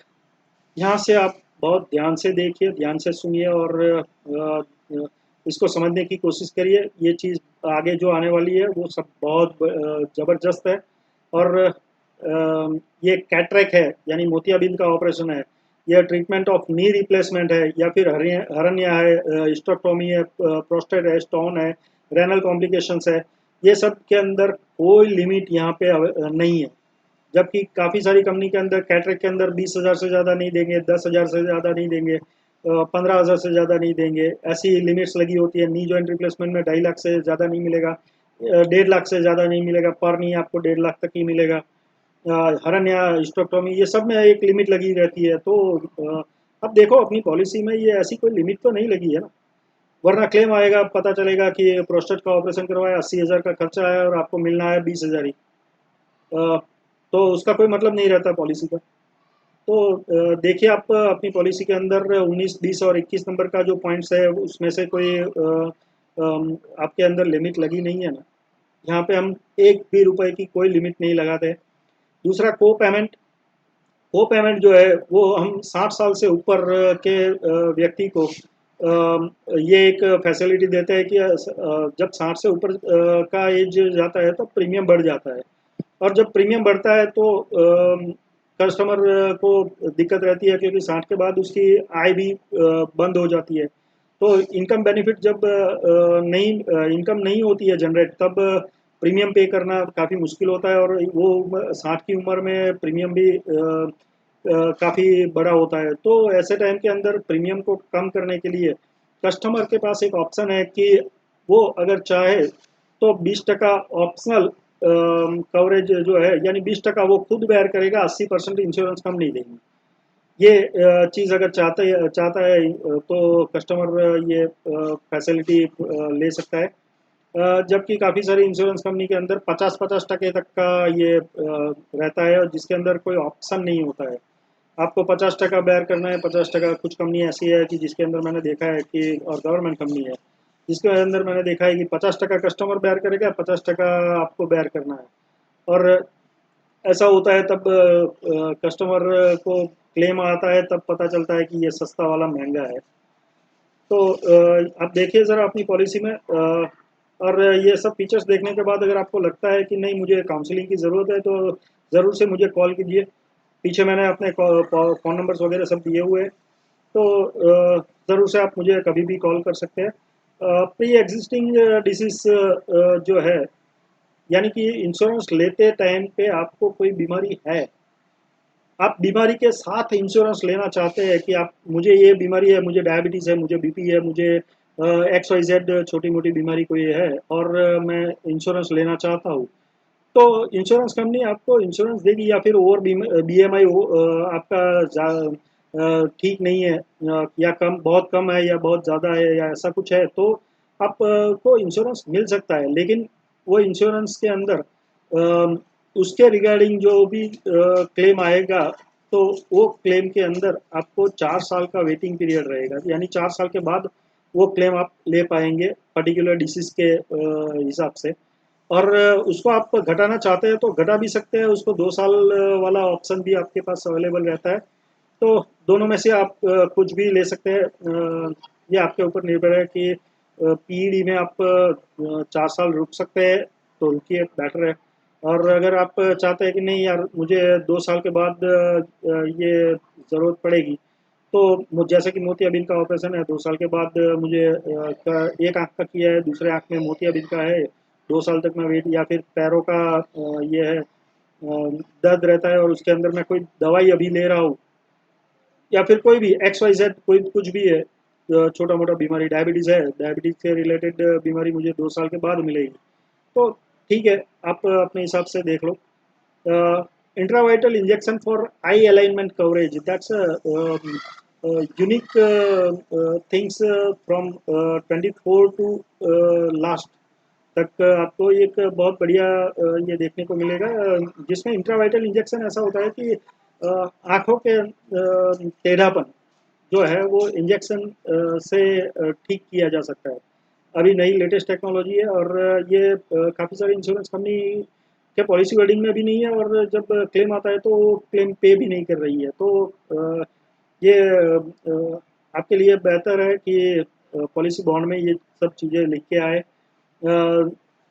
यहाँ से आप बहुत ध्यान से देखिए, ध्यान से सुनिए और इसको समझने की कोशिश करिए। ये चीज़ आगे जो आने वाली है वो सब बहुत ज़बरदस्त है। और ये कैटरेक्ट है यानी मोतियाबिंद का ऑपरेशन है, यह ट्रीटमेंट ऑफ नी रिप्लेसमेंट है, या फिर हरनिया है, स्टोक्टोमी है, प्रोस्टेट है, स्टोन है, रेनल कॉम्प्लिकेशंस है, ये सब के अंदर कोई लिमिट यहाँ पे नहीं है। जबकि काफ़ी सारी कंपनी के अंदर कैटरेक्ट के अंदर 20,000 से ज़्यादा नहीं देंगे, 10,000 से ज़्यादा नहीं देंगे, 15,000 से ज़्यादा नहीं देंगे, ऐसी लिमिट्स लगी होती है। नी जॉइंट रिप्लेसमेंट में 2.5 लाख से ज़्यादा नहीं मिलेगा, 1.5 लाख से ज़्यादा नहीं मिलेगा, पर नी आपको 1.5 लाख तक ही मिलेगा। हरन या स्टोक्टोमी, ये सब में एक लिमिट लगी रहती है। तो अब देखो अपनी पॉलिसी में ये ऐसी कोई लिमिट तो नहीं लगी है ना, वरना क्लेम आएगा, पता चलेगा कि प्रोस्टेट का ऑपरेशन करवाया, 80,000 का खर्चा आया और आपको मिलना है 20,000 ही। तो उसका कोई मतलब नहीं रहता पॉलिसी का। तो देखिए आप अपनी पॉलिसी के अंदर 19, 20 और 21 नंबर का जो पॉइंट्स है उसमें से कोई आपके अंदर लिमिट लगी नहीं है ना। यहाँ पे हम एक भी रुपए की कोई लिमिट नहीं लगाते। दूसरा, को पेमेंट जो है वो हम 60 साल से ऊपर के व्यक्ति को ये एक फैसिलिटी देते हैं कि जब 60 से ऊपर का एज जाता है तो प्रीमियम बढ़ जाता है, और जब प्रीमियम बढ़ता है तो कस्टमर को दिक्कत रहती है, क्योंकि 60 के बाद उसकी आय भी बंद हो जाती है। तो इनकम बेनिफिट जब नहीं इनकम नहीं होती है जनरेट, तब प्रीमियम पे करना काफ़ी मुश्किल होता है, और वो 60 की उम्र में प्रीमियम भी काफ़ी बड़ा होता है। तो ऐसे टाइम के अंदर प्रीमियम को कम करने के लिए कस्टमर के पास एक ऑप्शन है कि वो अगर चाहे तो 20% ऑप्शनल कवरेज जो है, यानी 20% वो खुद बेयर करेगा, 80% इंश्योरेंस कम नहीं देंगे। ये चीज़ अगर चाहता है तो कस्टमर ये फैसिलिटी ले सकता है। जबकि काफ़ी सारी इंश्योरेंस कंपनी के अंदर 50-50% तक का ये रहता है, और जिसके अंदर कोई ऑप्शन नहीं होता है। आपको 50% बेयर करना है, 50%। कुछ कंपनी ऐसी है कि जिसके अंदर मैंने देखा है कि, और गवर्नमेंट कंपनी है जिसके अंदर मैंने देखा है कि 50% कस्टमर बेयर करेगा, 50% आपको बेयर करना है। और ऐसा होता है तब कस्टमर को क्लेम आता है, तब पता चलता है कि ये सस्ता वाला महंगा है। तो आप देखिए ज़रा अपनी पॉलिसी में, और ये सब फीचर्स देखने के बाद अगर आपको लगता है कि नहीं मुझे काउंसलिंग की ज़रूरत है, तो ज़रूर से मुझे कॉल कीजिए। पीछे मैंने अपने फ़ोन नंबर्स वगैरह सब दिए हुए हैं, तो ज़रूर से आप मुझे कभी भी कॉल कर सकते हैं। प्री एग्जिस्टिंग डिसीज़ जो है यानी कि इंश्योरेंस लेते टाइम पे आपको कोई बीमारी है, आप बीमारी के साथ इंश्योरेंस लेना चाहते हैं कि आप, मुझे ये बीमारी है, मुझे डायबिटीज़ है, मुझे बीपी है, मुझे एक्स वाई जेड छोटी मोटी बीमारी कोई है, और मैं इंश्योरेंस लेना चाहता हूँ, तो इंश्योरेंस कंपनी आपको इंश्योरेंस देगी। या फिर ओवर बीएमआई आपका ठीक नहीं है, या कम, बहुत कम है, या बहुत ज़्यादा है, या ऐसा कुछ है, तो आपको इंश्योरेंस मिल सकता है। लेकिन वो इंश्योरेंस के अंदर उसके रिगार्डिंग जो भी क्लेम आएगा, तो वो क्लेम के अंदर आपको 4 साल का वेटिंग पीरियड रहेगा, यानी 4 साल के बाद वो क्लेम आप ले पाएंगे पर्टिकुलर डिसीज के हिसाब से। और उसको आप घटाना चाहते हैं तो घटा भी सकते हैं, उसको 2 साल वाला ऑप्शन भी आपके पास अवेलेबल रहता है। तो दोनों में से आप कुछ भी ले सकते हैं। ये आपके ऊपर निर्भर है कि पीईडी में आप 4 साल रुक सकते हैं तो रुकिए, बेटर है। और अगर आप चाहते हैं कि नहीं यार, मुझे 2 साल के बाद ये ज़रूरत पड़ेगी, तो जैसे कि मोतियाबिंद का ऑपरेशन है, 2 साल के बाद मुझे एक आंख का किया है, दूसरे आंख में मोतियाबिंद का है, 2 साल तक मैं वेट, या फिर पैरों का ये है, दर्द रहता है और उसके अंदर मैं कोई दवाई अभी ले रहा हूँ, या फिर कोई भी एक्स वाई जेड कोई कुछ भी है, छोटा मोटा बीमारी, डायबिटीज़ है, डायबिटीज़ से रिलेटेड बीमारी मुझे 2 साल के बाद मिलेगी, तो ठीक है, आप अपने हिसाब से देख लो। Intravital injection for eye alignment coverage. That's a unique things from 24 to last तक आपको एक बहुत बढ़िया ये देखने को मिलेगा, जिसमें इंट्रावाइटल इंजेक्शन ऐसा होता है कि आँखों के टेढ़ापन जो है वो इंजेक्शन से ठीक किया जा सकता है। अभी नई लेटेस्ट टेक्नोलॉजी है, और ये काफ़ी सारी इंश्योरेंस कंपनी के पॉलिसी वर्डिंग में भी नहीं है, और जब क्लेम आता है तो क्लेम पे भी नहीं कर रही है। तो ये आपके लिए बेहतर है कि पॉलिसी बॉन्ड में ये सब चीज़ें लिख के आए।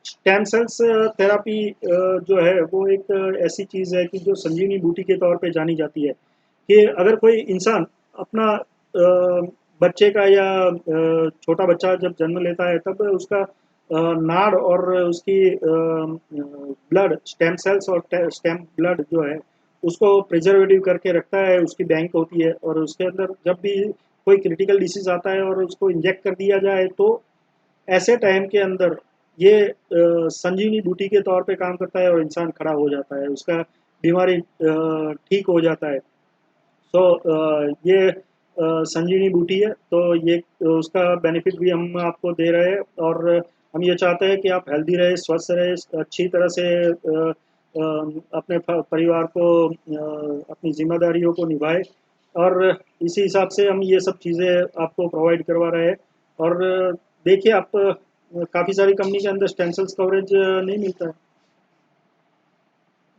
स्टेम सेल्स थेरापी जो है वो एक ऐसी चीज़ है कि जो संजीवनी बूटी के तौर पे जानी जाती है, कि अगर कोई इंसान अपना बच्चे का, या छोटा बच्चा जब जन्म लेता है, तब उसका नाड़ और उसकी ब्लड, स्टेम सेल्स और स्टेम ब्लड जो है, उसको प्रिजर्वेटिव करके रखता है, उसकी बैंक होती है, और उसके अंदर जब भी कोई क्रिटिकल डिसीज आता है और उसको इंजेक्ट कर दिया जाए, तो ऐसे टाइम के अंदर ये संजीवनी बूटी के तौर पे काम करता है, और इंसान खड़ा हो जाता है, उसका बीमारी ठीक हो जाता है। सो ये संजीवनी बूटी है, तो ये उसका बेनिफिट भी हम आपको दे रहे हैं, और हम ये चाहते हैं कि आप हेल्दी रहे, स्वस्थ रहे, अच्छी तरह से अपने परिवार को, अपनी जिम्मेदारियों को निभाए, और इसी हिसाब से हम ये सब चीज़ें आपको प्रोवाइड करवा रहे हैं। और देखिए, आप काफ़ी सारी कंपनी के अंदर स्टेम सेल्स कवरेज नहीं मिलता है।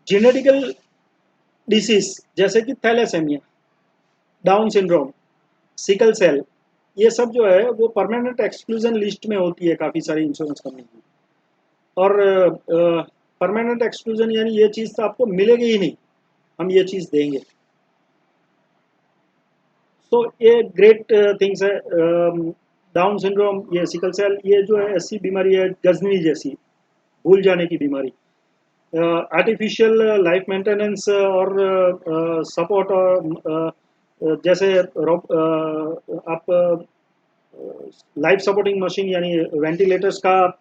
जेनेटिकल डिसीज जैसे कि thalassemia, Down syndrome, sickle cell, ये सब जो है वो परमानेंट एक्सक्लूजन लिस्ट में होती है काफ़ी सारी इंश्योरेंस कंपनी की। और परमानेंट एक्सक्लूजन यानी ये चीज़ तो आपको मिलेगी ही नहीं, हम ये चीज़ देंगे। तो ये ग्रेट थिंग्स है। डाउन सिंड्रोम, ये सिकल सेल, ये जो है ऐसी बीमारी है गजनी जैसी, भूल जाने की बीमारी। आर्टिफिशियल लाइफ मेंटेनेंस और सपोर्ट, और जैसे आप लाइफ सपोर्टिंग मशीन, यानी वेंटिलेटर्स का आप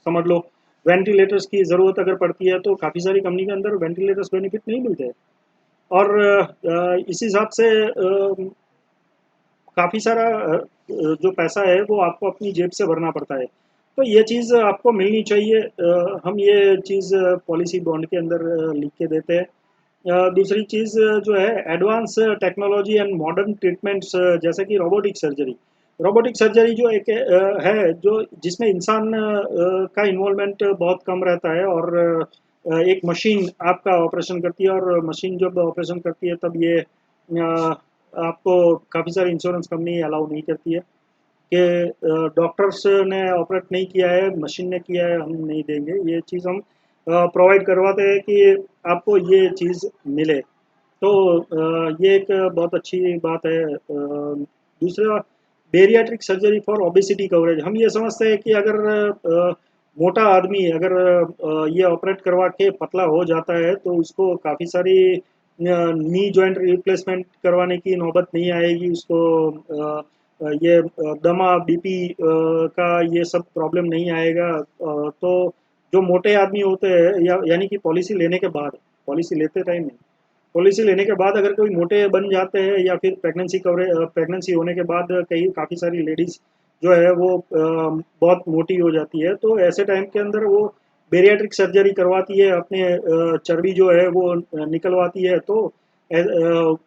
समझ लो, वेंटिलेटर्स की ज़रूरत अगर पड़ती है, तो काफ़ी सारी कंपनी के अंदर वेंटिलेटर्स बेनिफिट नहीं मिलते हैं। और इस हिसाब से काफ़ी सारा जो पैसा है वो आपको अपनी जेब से भरना पड़ता है। तो ये चीज़ आपको मिलनी चाहिए, हम ये चीज़ पॉलिसी बॉन्ड के अंदर लिख के देते हैं। दूसरी चीज़ जो है advance technology and modern treatments, जैसे कि रोबोटिक सर्जरी। रोबोटिक सर्जरी जो एक है जो जिसमें इंसान का इन्वॉल्वमेंट बहुत कम रहता है, और एक मशीन आपका ऑपरेशन करती है, और मशीन जब ऑपरेशन करती है तब ये आपको काफ़ी सारी इंश्योरेंस कंपनी अलाउ नहीं करती है कि डॉक्टर्स ने ऑपरेट नहीं किया है, मशीन ने किया है, हम नहीं देंगे। ये चीज़ हम प्रोवाइड करवाते हैं कि आपको ये चीज़ मिले। तो ये एक बहुत अच्छी बात है। दूसरा, bariatric surgery for obesity coverage. हम ये समझते हैं कि अगर मोटा आदमी अगर ये ऑपरेट करवा के पतला हो जाता है तो उसको काफ़ी सारी नी जॉइंट रिप्लेसमेंट करवाने की नौबत नहीं आएगी उसको। ये दमा बीपी का ये सब प्रॉब्लम नहीं आएगा। तो जो मोटे आदमी होते हैं यानी कि पॉलिसी लेने के बाद, पॉलिसी लेते टाइम नहीं, पॉलिसी लेने के बाद अगर कोई मोटे बन जाते हैं या फिर प्रेगनेंसी होने के बाद कई काफ़ी सारी लेडीज़ जो है वो बहुत मोटी हो जाती है, तो ऐसे टाइम के अंदर वो बेरियाट्रिक सर्जरी करवाती है, अपने चर्बी जो है वो निकलवाती है। तो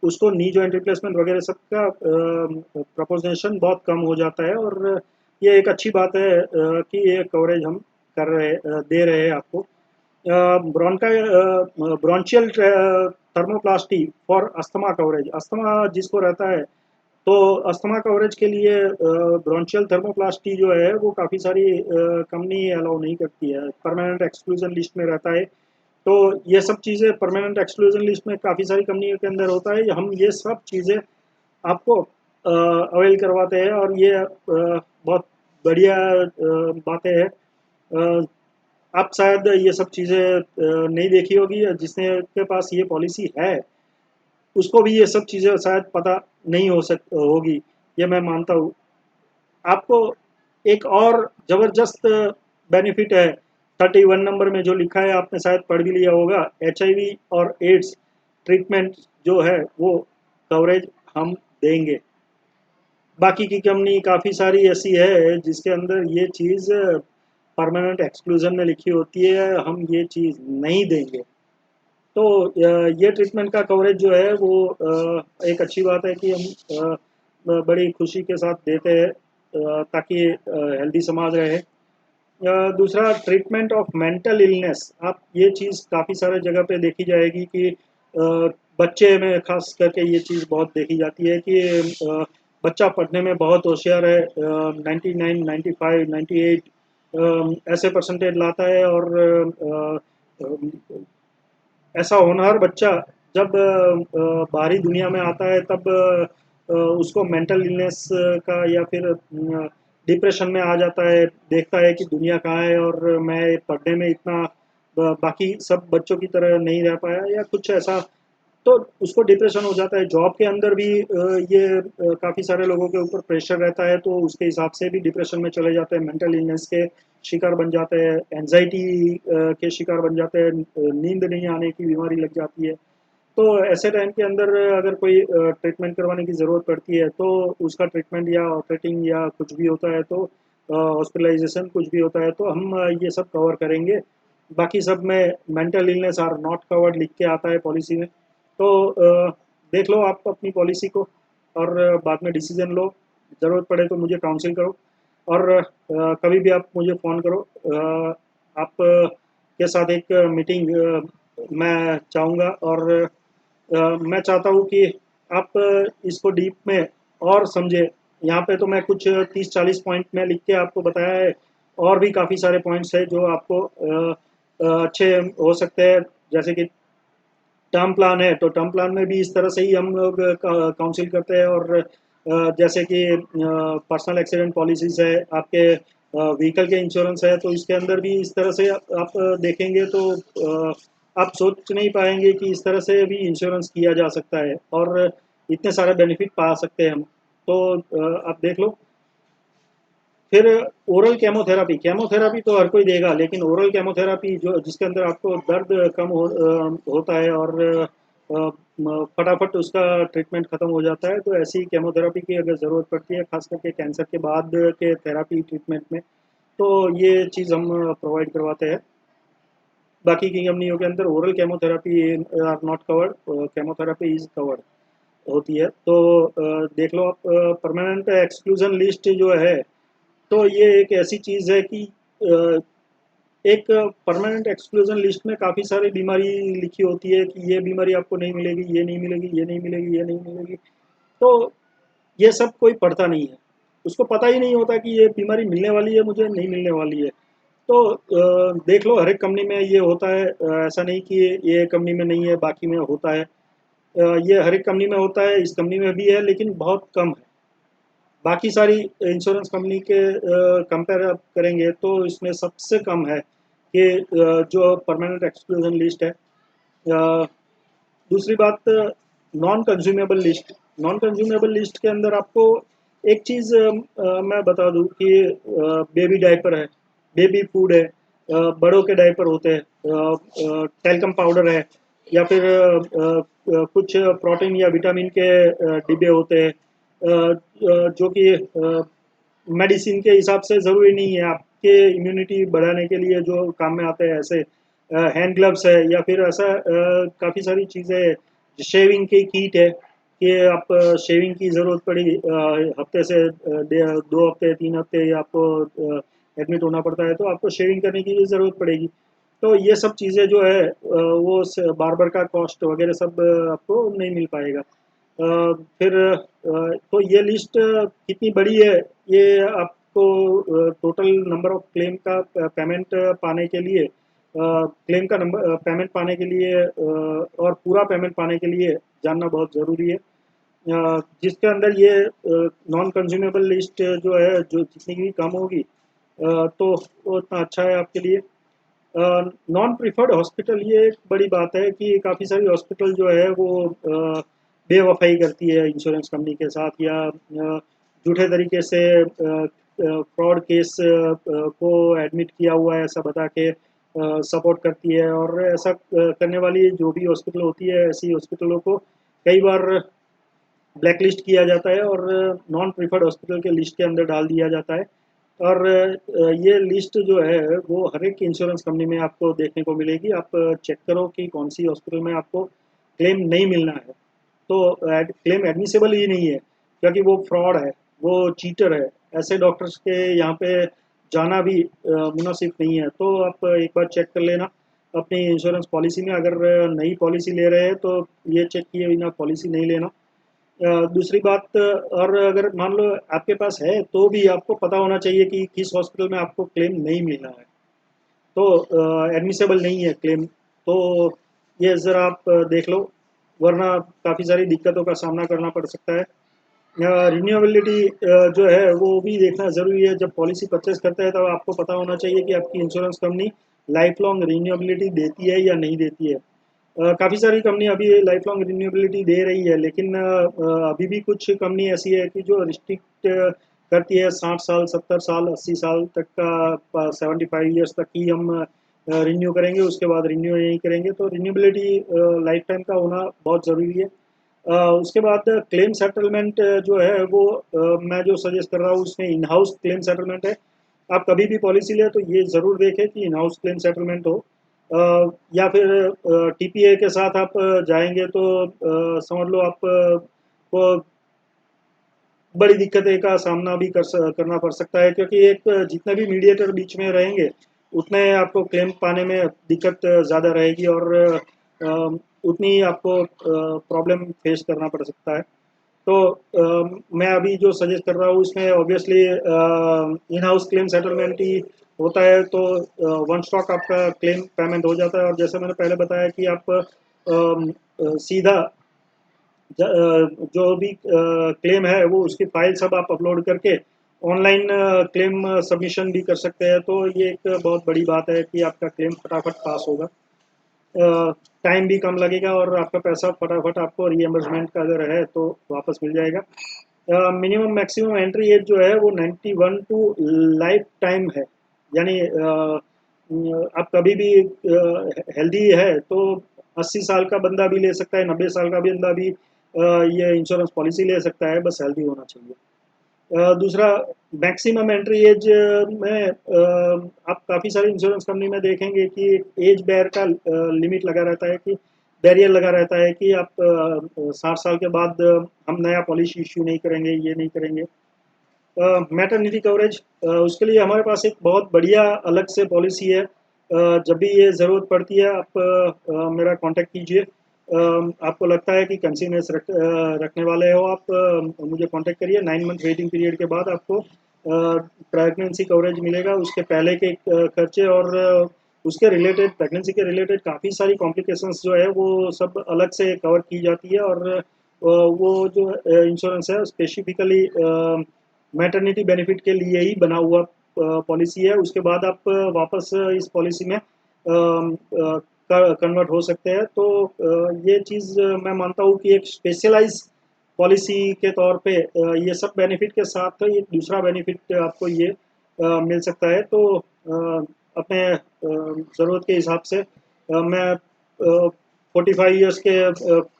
उसको नी जॉइंट रिप्लेसमेंट वगैरह सब का प्रपोजेशन बहुत कम हो जाता है। और ये एक अच्छी बात है कि ये कवरेज हम दे रहे हैं आपको। Bronchial थर्मोप्लास्टी for asthma coverage, asthma जिसको रहता है तो अस्थमा कवरेज के लिए ब्रोंचियल थर्मोप्लास्टी जो है वो काफ़ी सारी कंपनी अलाउ नहीं करती है, परमानेंट एक्सक्लूजन लिस्ट में रहता है। तो ये सब चीज़ें परमानेंट एक्सक्लूजन लिस्ट में काफ़ी सारी कंपनियों के अंदर होता है, हम ये सब चीज़ें आपको अवेल करवाते हैं। और ये बहुत बढ़िया बातें हैं। अ, आप शायद ये सब चीज़ें नहीं देखी होगी, जिसने के पास ये पॉलिसी है उसको भी ये सब चीज़ें शायद पता नहीं होगी, ये मैं मानता हूँ। आपको एक और ज़बरदस्त बेनिफिट है 31 नंबर में जो लिखा है, आपने शायद पढ़ भी लिया होगा, एचआईवी और एड्स ट्रीटमेंट जो है वो कवरेज हम देंगे। बाकी की कंपनी काफ़ी सारी ऐसी है जिसके अंदर ये चीज़ परमानेंट एक्सक्लूजन में लिखी होती है, हम ये चीज़ नहीं देंगे। तो ये ट्रीटमेंट का कवरेज जो है वो एक अच्छी बात है कि हम बड़ी खुशी के साथ देते हैं, ताकि हेल्दी समाज रहे। दूसरा, ट्रीटमेंट ऑफ मेंटल इलनेस, आप ये चीज़ काफ़ी सारे जगह पे देखी जाएगी कि बच्चे में खास करके ये चीज़ बहुत देखी जाती है कि बच्चा पढ़ने में बहुत होशियार है, 99 95 98 ऐसे परसेंटेज लाता है। और ऐसा होनहार बच्चा जब बाहरी दुनिया में आता है तब उसको मेंटल इलनेस का या फिर डिप्रेशन में आ जाता है, देखता है कि दुनिया कहाँ है और मैं पढ़ने में इतना बाकी सब बच्चों की तरह नहीं रह पाया या कुछ ऐसा। तो उसको डिप्रेशन हो जाता है। जॉब के अंदर भी ये काफ़ी सारे लोगों के ऊपर प्रेशर रहता है, तो उसके हिसाब से भी डिप्रेशन में चले जाते हैं, मेंटल इलनेस के शिकार बन जाते हैं, एंजाइटी के शिकार बन जाते हैं, नींद नहीं आने की बीमारी लग जाती है। तो ऐसे टाइम के अंदर अगर कोई ट्रीटमेंट करवाने की ज़रूरत पड़ती है तो उसका ट्रीटमेंट या ऑपरेटिंग या कुछ भी होता है तो हॉस्पिटलाइजेशन कुछ भी होता है तो हम ये सब कवर करेंगे। बाकी सब में mental illness are not covered लिख के आता है पॉलिसी में। तो देख लो आप अपनी पॉलिसी को और बाद में डिसीजन लो। ज़रूरत पड़े तो मुझे काउंसिल करो और कभी भी आप मुझे फ़ोन करो। आप के साथ एक मीटिंग मैं चाहूँगा। और मैं चाहता हूँ कि आप इसको डीप में और समझे। यहाँ पे तो मैं कुछ 30-40 पॉइंट में लिख के आपको बताया है, और भी काफ़ी सारे पॉइंट्स हैं जो आपको अच्छे हो सकते हैं। जैसे कि टर्म प्लान है तो टर्म प्लान में भी इस तरह से ही हम लोग काउंसिल करते हैं। और जैसे कि पर्सनल एक्सीडेंट पॉलिसीज है, आपके व्हीकल के इंश्योरेंस है, तो इसके अंदर भी इस तरह से आप देखेंगे तो आप सोच नहीं पाएंगे कि इस तरह से भी इंश्योरेंस किया जा सकता है और इतने सारे बेनिफिट पा सकते हैं हम। तो आप देख लो। फिर ओरल केमोथेरापी, केमोथेरापी तो हर कोई देगा, लेकिन ओरल केमोथेरापी जो जिसके अंदर आपको दर्द कम होता है और फटाफट उसका ट्रीटमेंट खत्म हो जाता है, तो ऐसी केमोथेरापी की अगर ज़रूरत पड़ती है खास करके कैंसर के बाद के थेरापी ट्रीटमेंट में, तो ये चीज़ हम प्रोवाइड करवाते हैं। बाकी की कंपनियों के अंदर oral chemotherapy are not covered, chemotherapy is covered होती है। तो देख लो आप। परमानेंट एक्सक्लूजन लिस्ट जो है तो ये एक ऐसी चीज़ है कि एक परमानेंट एक्सक्लूजन लिस्ट में काफ़ी सारी बीमारी लिखी होती है कि ये बीमारी आपको नहीं मिलेगी, ये नहीं मिलेगी, ये नहीं मिलेगी, ये नहीं मिलेगी। तो ये सब कोई पढ़ता नहीं है, उसको पता ही नहीं होता कि ये बीमारी मिलने वाली है, मुझे नहीं मिलने वाली है। तो देख लो हर एक कंपनी में ये होता है, ऐसा नहीं कि ये कंपनी में नहीं है बाकी में होता है। ये हर एक कंपनी में होता है, इस कंपनी में भी है लेकिन बहुत कम है। बाकी सारी इंश्योरेंस कंपनी के कंपेयर आप करेंगे तो इसमें सबसे कम है कि जो परमानेंट एक्सक्लूजन लिस्ट है। दूसरी बात, non consumable list. Non consumable list के अंदर आपको एक चीज़ मैं बता दूं कि बेबी डायपर है, बेबी फूड है, बड़ों के डायपर होते हैं, टेल्कम पाउडर है, या फिर कुछ प्रोटीन या विटामिन के डिब्बे होते हैं, जो कि मेडिसिन के हिसाब से ज़रूरी नहीं है, आपके इम्यूनिटी बढ़ाने के लिए जो काम में आते हैं, ऐसे हैंड ग्लव्स है, या फिर ऐसा काफ़ी सारी चीज़ें, शेविंग की किट है कि आप शेविंग की ज़रूरत पड़ी हफ्ते से 2 हफ्ते 3 हफ्ते आपको एडमिट होना पड़ता है, तो आपको शेविंग करने की भी ज़रूरत पड़ेगी। तो ये सब चीज़ें जो है वो बार्बर का कॉस्ट वगैरह सब आपको नहीं मिल पाएगा। फिर तो ये लिस्ट कितनी बड़ी है, ये आपको टोटल नंबर ऑफ क्लेम का पेमेंट पाने के लिए, क्लेम का नंबर पेमेंट पाने के लिए और पूरा पेमेंट पाने के लिए जानना बहुत ज़रूरी है। जिसके अंदर ये नॉन कंज्यूमेबल लिस्ट जो है, जो जितनी भी कम होगी तो वो उतना अच्छा है आपके लिए। नॉन प्रिफर्ड हॉस्पिटल, ये एक बड़ी बात है कि काफ़ी सारी हॉस्पिटल जो है वो बेवफाई करती है इंश्योरेंस कंपनी के साथ, या झूठे तरीके से फ्रॉड केस को एडमिट किया हुआ है ऐसा बता के सपोर्ट करती है, और ऐसा करने वाली जो भी हॉस्पिटल होती है, ऐसी हॉस्पिटलों को कई बार ब्लैक लिस्ट किया जाता है और नॉन प्रिफर्ड हॉस्पिटल के लिस्ट के अंदर डाल दिया जाता है। और ये लिस्ट जो है वो हर एक इंश्योरेंस कंपनी में आपको देखने को मिलेगी। आप चेक करो कि कौन सी हॉस्पिटल में आपको क्लेम नहीं मिलना है, तो क्लेम एडमिसेबल ही नहीं है, क्योंकि वो फ्रॉड है, वो चीटर है। ऐसे डॉक्टर्स के यहाँ पे जाना भी मुनासिब नहीं है। तो आप एक बार चेक कर लेना अपनी इंश्योरेंस पॉलिसी में, अगर नई पॉलिसी ले रहे हैं तो ये चेक किए बिना पॉलिसी नहीं लेना। दूसरी बात, और अगर मान लो आपके पास है तो भी आपको पता होना चाहिए कि किस हॉस्पिटल में आपको क्लेम नहीं मिलना है, तो एडमिसेबल नहीं है क्लेम, तो ये ज़रा आप देख लो, वरना काफ़ी सारी दिक्कतों का सामना करना पड़ सकता है। रिन्यूएबिलिटी जो है वो भी देखना ज़रूरी है। जब पॉलिसी परचेज करते हैं तब आपको पता होना चाहिए कि आपकी insurance company life long renewability देती है या नहीं देती है। काफ़ी सारी कंपनी अभी लाइफ लॉन्ग रिन्यूएबिलिटी दे रही है, लेकिन अभी भी कुछ कंपनी ऐसी है कि जो रिस्ट्रिक्ट करती है 60 साल 70 साल 80 साल तक का, 75 ईयर्स तक ही हम रिन्यू करेंगे, उसके बाद रिन्यू नहीं करेंगे। तो रिन्यूएबिलिटी लाइफ टाइम का होना बहुत ज़रूरी है। उसके बाद क्लेम सेटलमेंट जो है वो मैं जो सजेस्ट कर रहा हूँ उसमें इन हाउस क्लेम सेटलमेंट है। आप कभी भी पॉलिसी लें तो ये ज़रूर देखें कि इन हाउस क्लेम सेटलमेंट हो, या फिर टीपीए के साथ आप जाएंगे तो समझ लो आप को बड़ी दिक्कतें का सामना भी करना पड़ सकता है, क्योंकि एक जितने भी मीडिएटर बीच में रहेंगे उतने आपको क्लेम पाने में दिक्कत ज़्यादा रहेगी, और उतनी ही आपको प्रॉब्लम फेस करना पड़ सकता है। तो मैं अभी जो सजेस्ट कर रहा हूँ उसमें obviously in house claim settlement ही होता है, तो वन स्टॉक आपका क्लेम पेमेंट हो जाता है। और जैसे मैंने पहले बताया कि आप सीधा जो भी क्लेम है वो उसकी फाइल सब आप अपलोड करके ऑनलाइन क्लेम सबमिशन भी कर सकते हैं। तो ये एक बहुत बड़ी बात है कि आपका क्लेम फटाफट पास होगा, टाइम भी कम लगेगा, और आपका पैसा फटाफट आपको रीएम्बर्समेंट का अगर है तो वापस मिल जाएगा। मिनिमम मैक्सिमम एंट्री एज जो है वो 91 टू लाइफ टाइम है, यानी आप कभी भी हेल्दी है तो 80 साल का बंदा भी ले सकता है, 90 साल का भी बंदा भी ये इंश्योरेंस पॉलिसी ले सकता है, बस हेल्दी होना चाहिए। दूसरा, मैक्सिमम एंट्री एज में आप काफ़ी सारी इंश्योरेंस कंपनी में देखेंगे कि एज बैर का लिमिट लगा रहता है, कि बैरियर लगा रहता है कि आप 60 साल के बाद हम नया पॉलिसी इश्यू नहीं करेंगे, ये नहीं करेंगे। मैटरनिटी कवरेज, उसके लिए हमारे पास एक बहुत बढ़िया अलग से पॉलिसी है। जब भी ये ज़रूरत पड़ती है आप मेरा कांटेक्ट कीजिए। आपको लगता है कि कंसीनेस रखने वाले हो आप, मुझे कांटेक्ट करिए। 9 मंथ वेटिंग पीरियड के बाद आपको प्रेगनेंसी कवरेज मिलेगा। उसके पहले के खर्चे और उसके रिलेटेड, प्रेगनेंसी के रिलेटेड काफ़ी सारी कॉम्प्लिकेशंस जो है वो सब अलग से कवर की जाती है। और वो जो इंश्योरेंस है स्पेसिफिकली मैटरनिटी बेनिफिट के लिए ही बना हुआ पॉलिसी है। उसके बाद आप वापस इस पॉलिसी में कन्वर्ट हो सकते हैं। तो ये चीज़ मैं मानता हूँ कि एक स्पेशलाइज पॉलिसी के तौर पे ये सब बेनिफिट के साथ ये दूसरा बेनिफिट आपको ये मिल सकता है। तो अपने ज़रूरत के हिसाब से मैं 45 ईयर्स के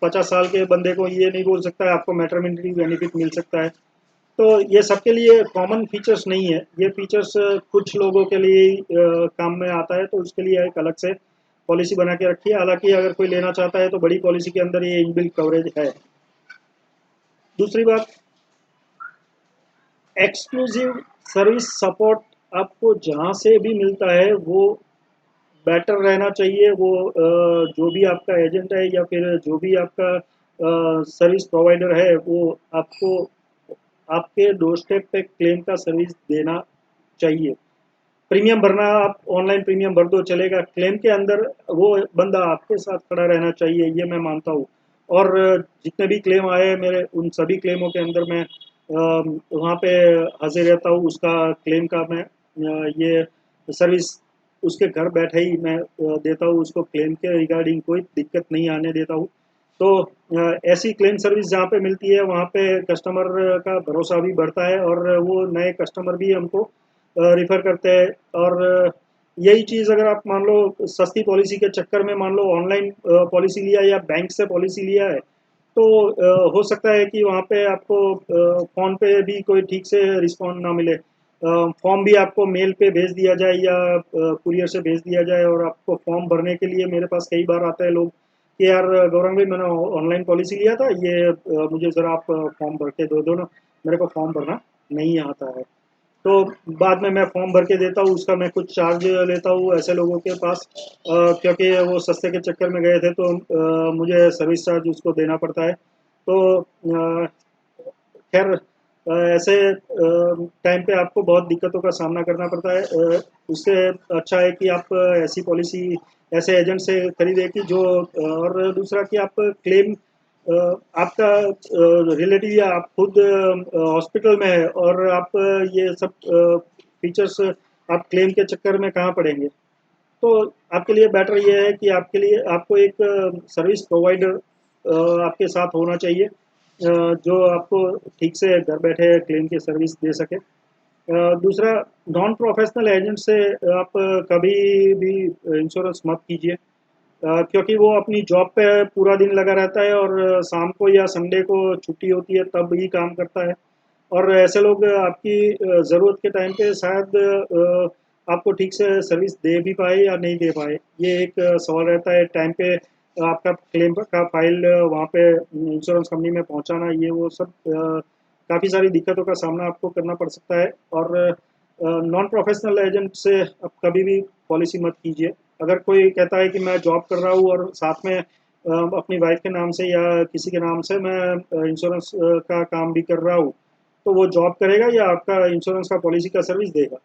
50 साल के बंदे को ये नहीं बोल सकता है आपको मैटरनिटी बेनिफिट मिल सकता है। तो ये सबके लिए कॉमन फीचर्स नहीं है, ये फीचर्स कुछ लोगों के लिए ही काम में आता है, तो उसके लिए एक अलग से पॉलिसी बना के रखी है। हालांकि अगर कोई लेना चाहता है तो बड़ी पॉलिसी के अंदर ये इनबिल्ट कवरेज है। दूसरी बात, एक्सक्लूसिव सर्विस सपोर्ट आपको जहाँ से भी मिलता है वो बेटर रहना चाहिए। वो जो भी आपका एजेंट है या फिर जो भी आपका सर्विस प्रोवाइडर है वो आपको आपके डोर स्टेप पे क्लेम का सर्विस देना चाहिए। प्रीमियम भरना, आप ऑनलाइन प्रीमियम भर दो चलेगा, क्लेम के अंदर वो बंदा आपके साथ खड़ा रहना चाहिए, ये मैं मानता हूँ। और जितने भी क्लेम आए मेरे, उन सभी क्लेमों के अंदर मैं वहाँ पे हाजिर रहता हूँ। उसका क्लेम का मैं ये सर्विस उसके घर बैठे ही मैं देता हूँ। उसको क्लेम के रिगार्डिंग कोई दिक्कत नहीं आने देता हूँ। तो ऐसी क्लेम सर्विस जहाँ पे मिलती है वहाँ पे कस्टमर का भरोसा भी बढ़ता है और वो नए कस्टमर भी हमको रिफ़र करते हैं। और यही चीज़ अगर आप मान लो सस्ती पॉलिसी के चक्कर में मान लो ऑनलाइन पॉलिसी लिया या बैंक से पॉलिसी लिया है, तो हो सकता है कि वहाँ पे आपको फ़ोन पे भी कोई ठीक से रिस्पॉन्ड ना मिले। फॉर्म भी आपको मेल पे भेज दिया जाए या कुरियर से भेज दिया जाए, और आपको फॉर्म भरने के लिए मेरे पास कई बार आते हैं लोग कि यार गौरंग भाई मैंने ऑनलाइन पॉलिसी लिया था, ये मुझे ज़रा आप फॉर्म भर के दे दो ना, मेरे को फॉर्म भरना नहीं आता है। तो बाद में मैं फॉर्म भर के देता हूँ, उसका मैं कुछ चार्ज लेता हूँ ऐसे लोगों के पास, क्योंकि वो सस्ते के चक्कर में गए थे तो मुझे सर्विस चार्ज उसको देना पड़ता है। तो खैर ऐसे टाइम पे आपको बहुत दिक्कतों का सामना करना पड़ता है। उससे अच्छा है कि आप ऐसी पॉलिसी ऐसे एजेंट से खरीदें कि जो और दूसरा कि आप क्लेम आपका रिलेटिव या आप खुद हॉस्पिटल में है और आप ये सब फीचर्स आप क्लेम के चक्कर में कहाँ पड़ेंगे। तो आपके लिए बेटर ये है कि आपके लिए आपको एक सर्विस प्रोवाइडर आपके साथ होना चाहिए, जो आपको ठीक से घर बैठे क्लेम की सर्विस दे सके। दूसरा, नॉन प्रोफेशनल एजेंट से आप कभी भी इंश्योरेंस मत कीजिए, क्योंकि वो अपनी जॉब पे पूरा दिन लगा रहता है और शाम को या संडे को छुट्टी होती है तब ही काम करता है। और ऐसे लोग आपकी ज़रूरत के टाइम पे शायद आपको ठीक से सर्विस दे भी पाए या नहीं दे पाए। ये एक सवाल रहता है टाइम पे आपका क्लेम का फाइल वहाँ पे इंश्योरेंस कंपनी में पहुँचाना, ये वो सब काफ़ी सारी दिक्कतों का सामना आपको करना पड़ सकता है। और नॉन प्रोफेशनल एजेंट से आप कभी भी पॉलिसी मत कीजिए। अगर कोई कहता है कि मैं जॉब कर रहा हूँ और साथ में अपनी वाइफ के नाम से या किसी के नाम से मैं इंश्योरेंस का काम भी कर रहा हूँ, तो वो जॉब करेगा या आपका इंश्योरेंस का पॉलिसी का सर्विस देगा।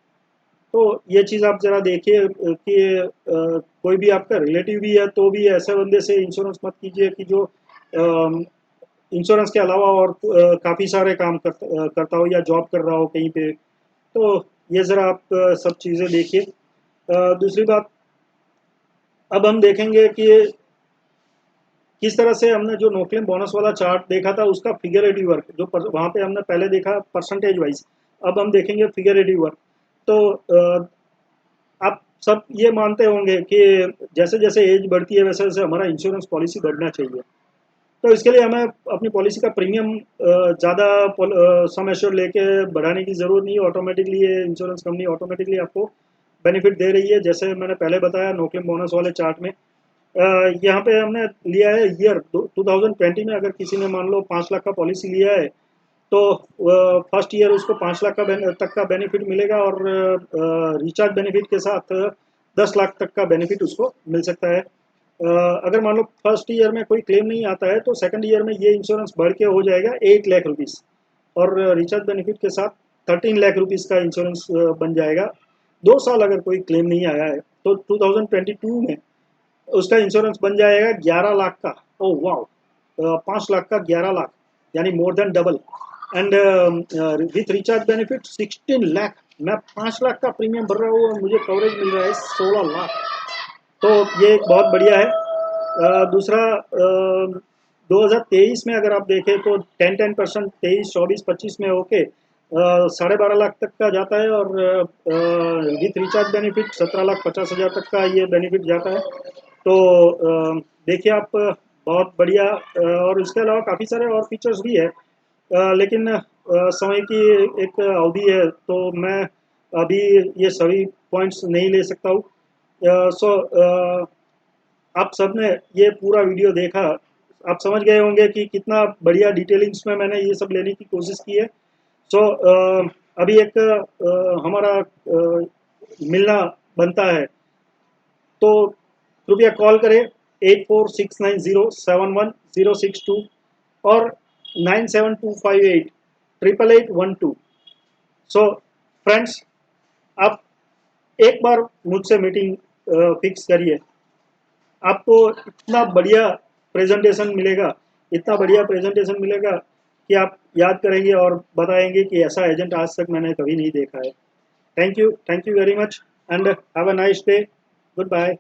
तो ये चीज़ आप ज़रा देखिए कि कोई भी आपका रिलेटिव भी है तो भी ऐसे बंदे से इंश्योरेंस मत कीजिए कि जो इंश्योरेंस के अलावा और काफ़ी सारे काम करता हो या जॉब कर रहा हो कहीं पे। तो ये ज़रा आप सब चीज़ें देखिए। दूसरी बात, अब हम देखेंगे कि किस तरह से हमने जो नो क्लेम बोनस वाला चार्ट देखा था उसका फिगरेटिव वर्क जो वहाँ पे हमने पहले देखा परसेंटेज वाइज, अब हम देखेंगे फिगरेटिव वर्क। तो आप सब ये मानते होंगे कि जैसे जैसे एज बढ़ती है वैसे वैसे हमारा इंश्योरेंस पॉलिसी बढ़ना चाहिए। तो इसके लिए हमें अपनी पॉलिसी का प्रीमियम ज़्यादा सम एश्योर्ड लेके बढ़ाने की ज़रूरत नहीं है। ऑटोमेटिकली ये इंश्योरेंस कंपनी ऑटोमेटिकली आपको बेनिफिट दे रही है, जैसे मैंने पहले बताया नो क्लेम बोनस वाले चार्ट में। यहाँ पे हमने लिया है ईयर 2020 में। अगर किसी ने मान लो 5 लाख का पॉलिसी लिया है तो फर्स्ट ईयर उसको 5 लाख का तक का बेनिफिट मिलेगा और रिचार्ज बेनिफिट के साथ 10 लाख तक का बेनिफिट उसको मिल सकता है। अगर मान लो फर्स्ट ईयर में कोई क्लेम नहीं आता है तो सेकंड ईयर में ये इंश्योरेंस बढ़ के हो जाएगा 8 लाख रुपीज़, और रिचार्ज बेनिफिट के साथ 13 लाख रुपीज़ का इंश्योरेंस बन जाएगा। 2 साल अगर कोई क्लेम नहीं आया है तो 2022 में उसका इंश्योरेंस बन जाएगा 11 लाख का। ओ वाह, 5 लाख का 11 लाख, यानी more than double. And with recharge benefit 16 lakh. मैं 5 लाख का प्रीमियम भर रहा हूँ और मुझे कवरेज मिल रहा है 16 लाख। तो ये एक बहुत बढ़िया है। दूसरा 2023 में अगर आप देखें तो 10% 23 24 25 में होके 12.5 लाख तक का जाता है, और विथ रिचार्ज बेनिफिट 17,50,000 तक का ये बेनिफिट जाता है। तो देखिए आप, बहुत बढ़िया। और इसके अलावा काफ़ी सारे और फीचर्स भी है, लेकिन समय की एक अवधि है, तो मैं अभी ये सभी पॉइंट्स नहीं ले सकता हूँ। सो आप सबने ये पूरा वीडियो देखा, आप समझ गए होंगे कि कितना बढ़िया डिटेलिंग्स में मैंने ये सब लेने की कोशिश की है। सो अभी एक हमारा मिलना बनता है, तो कृपया कॉल करें 8469071062 और 9725888812। सो फ्रेंड्स, आप एक बार मुझसे मीटिंग फिक्स करिए, आपको इतना बढ़िया प्रेजेंटेशन मिलेगा, इतना बढ़िया प्रेजेंटेशन मिलेगा कि आप याद करेंगे और बताएंगे कि ऐसा एजेंट आज तक मैंने कभी नहीं देखा है। Thank you very much and have a nice day. Good bye.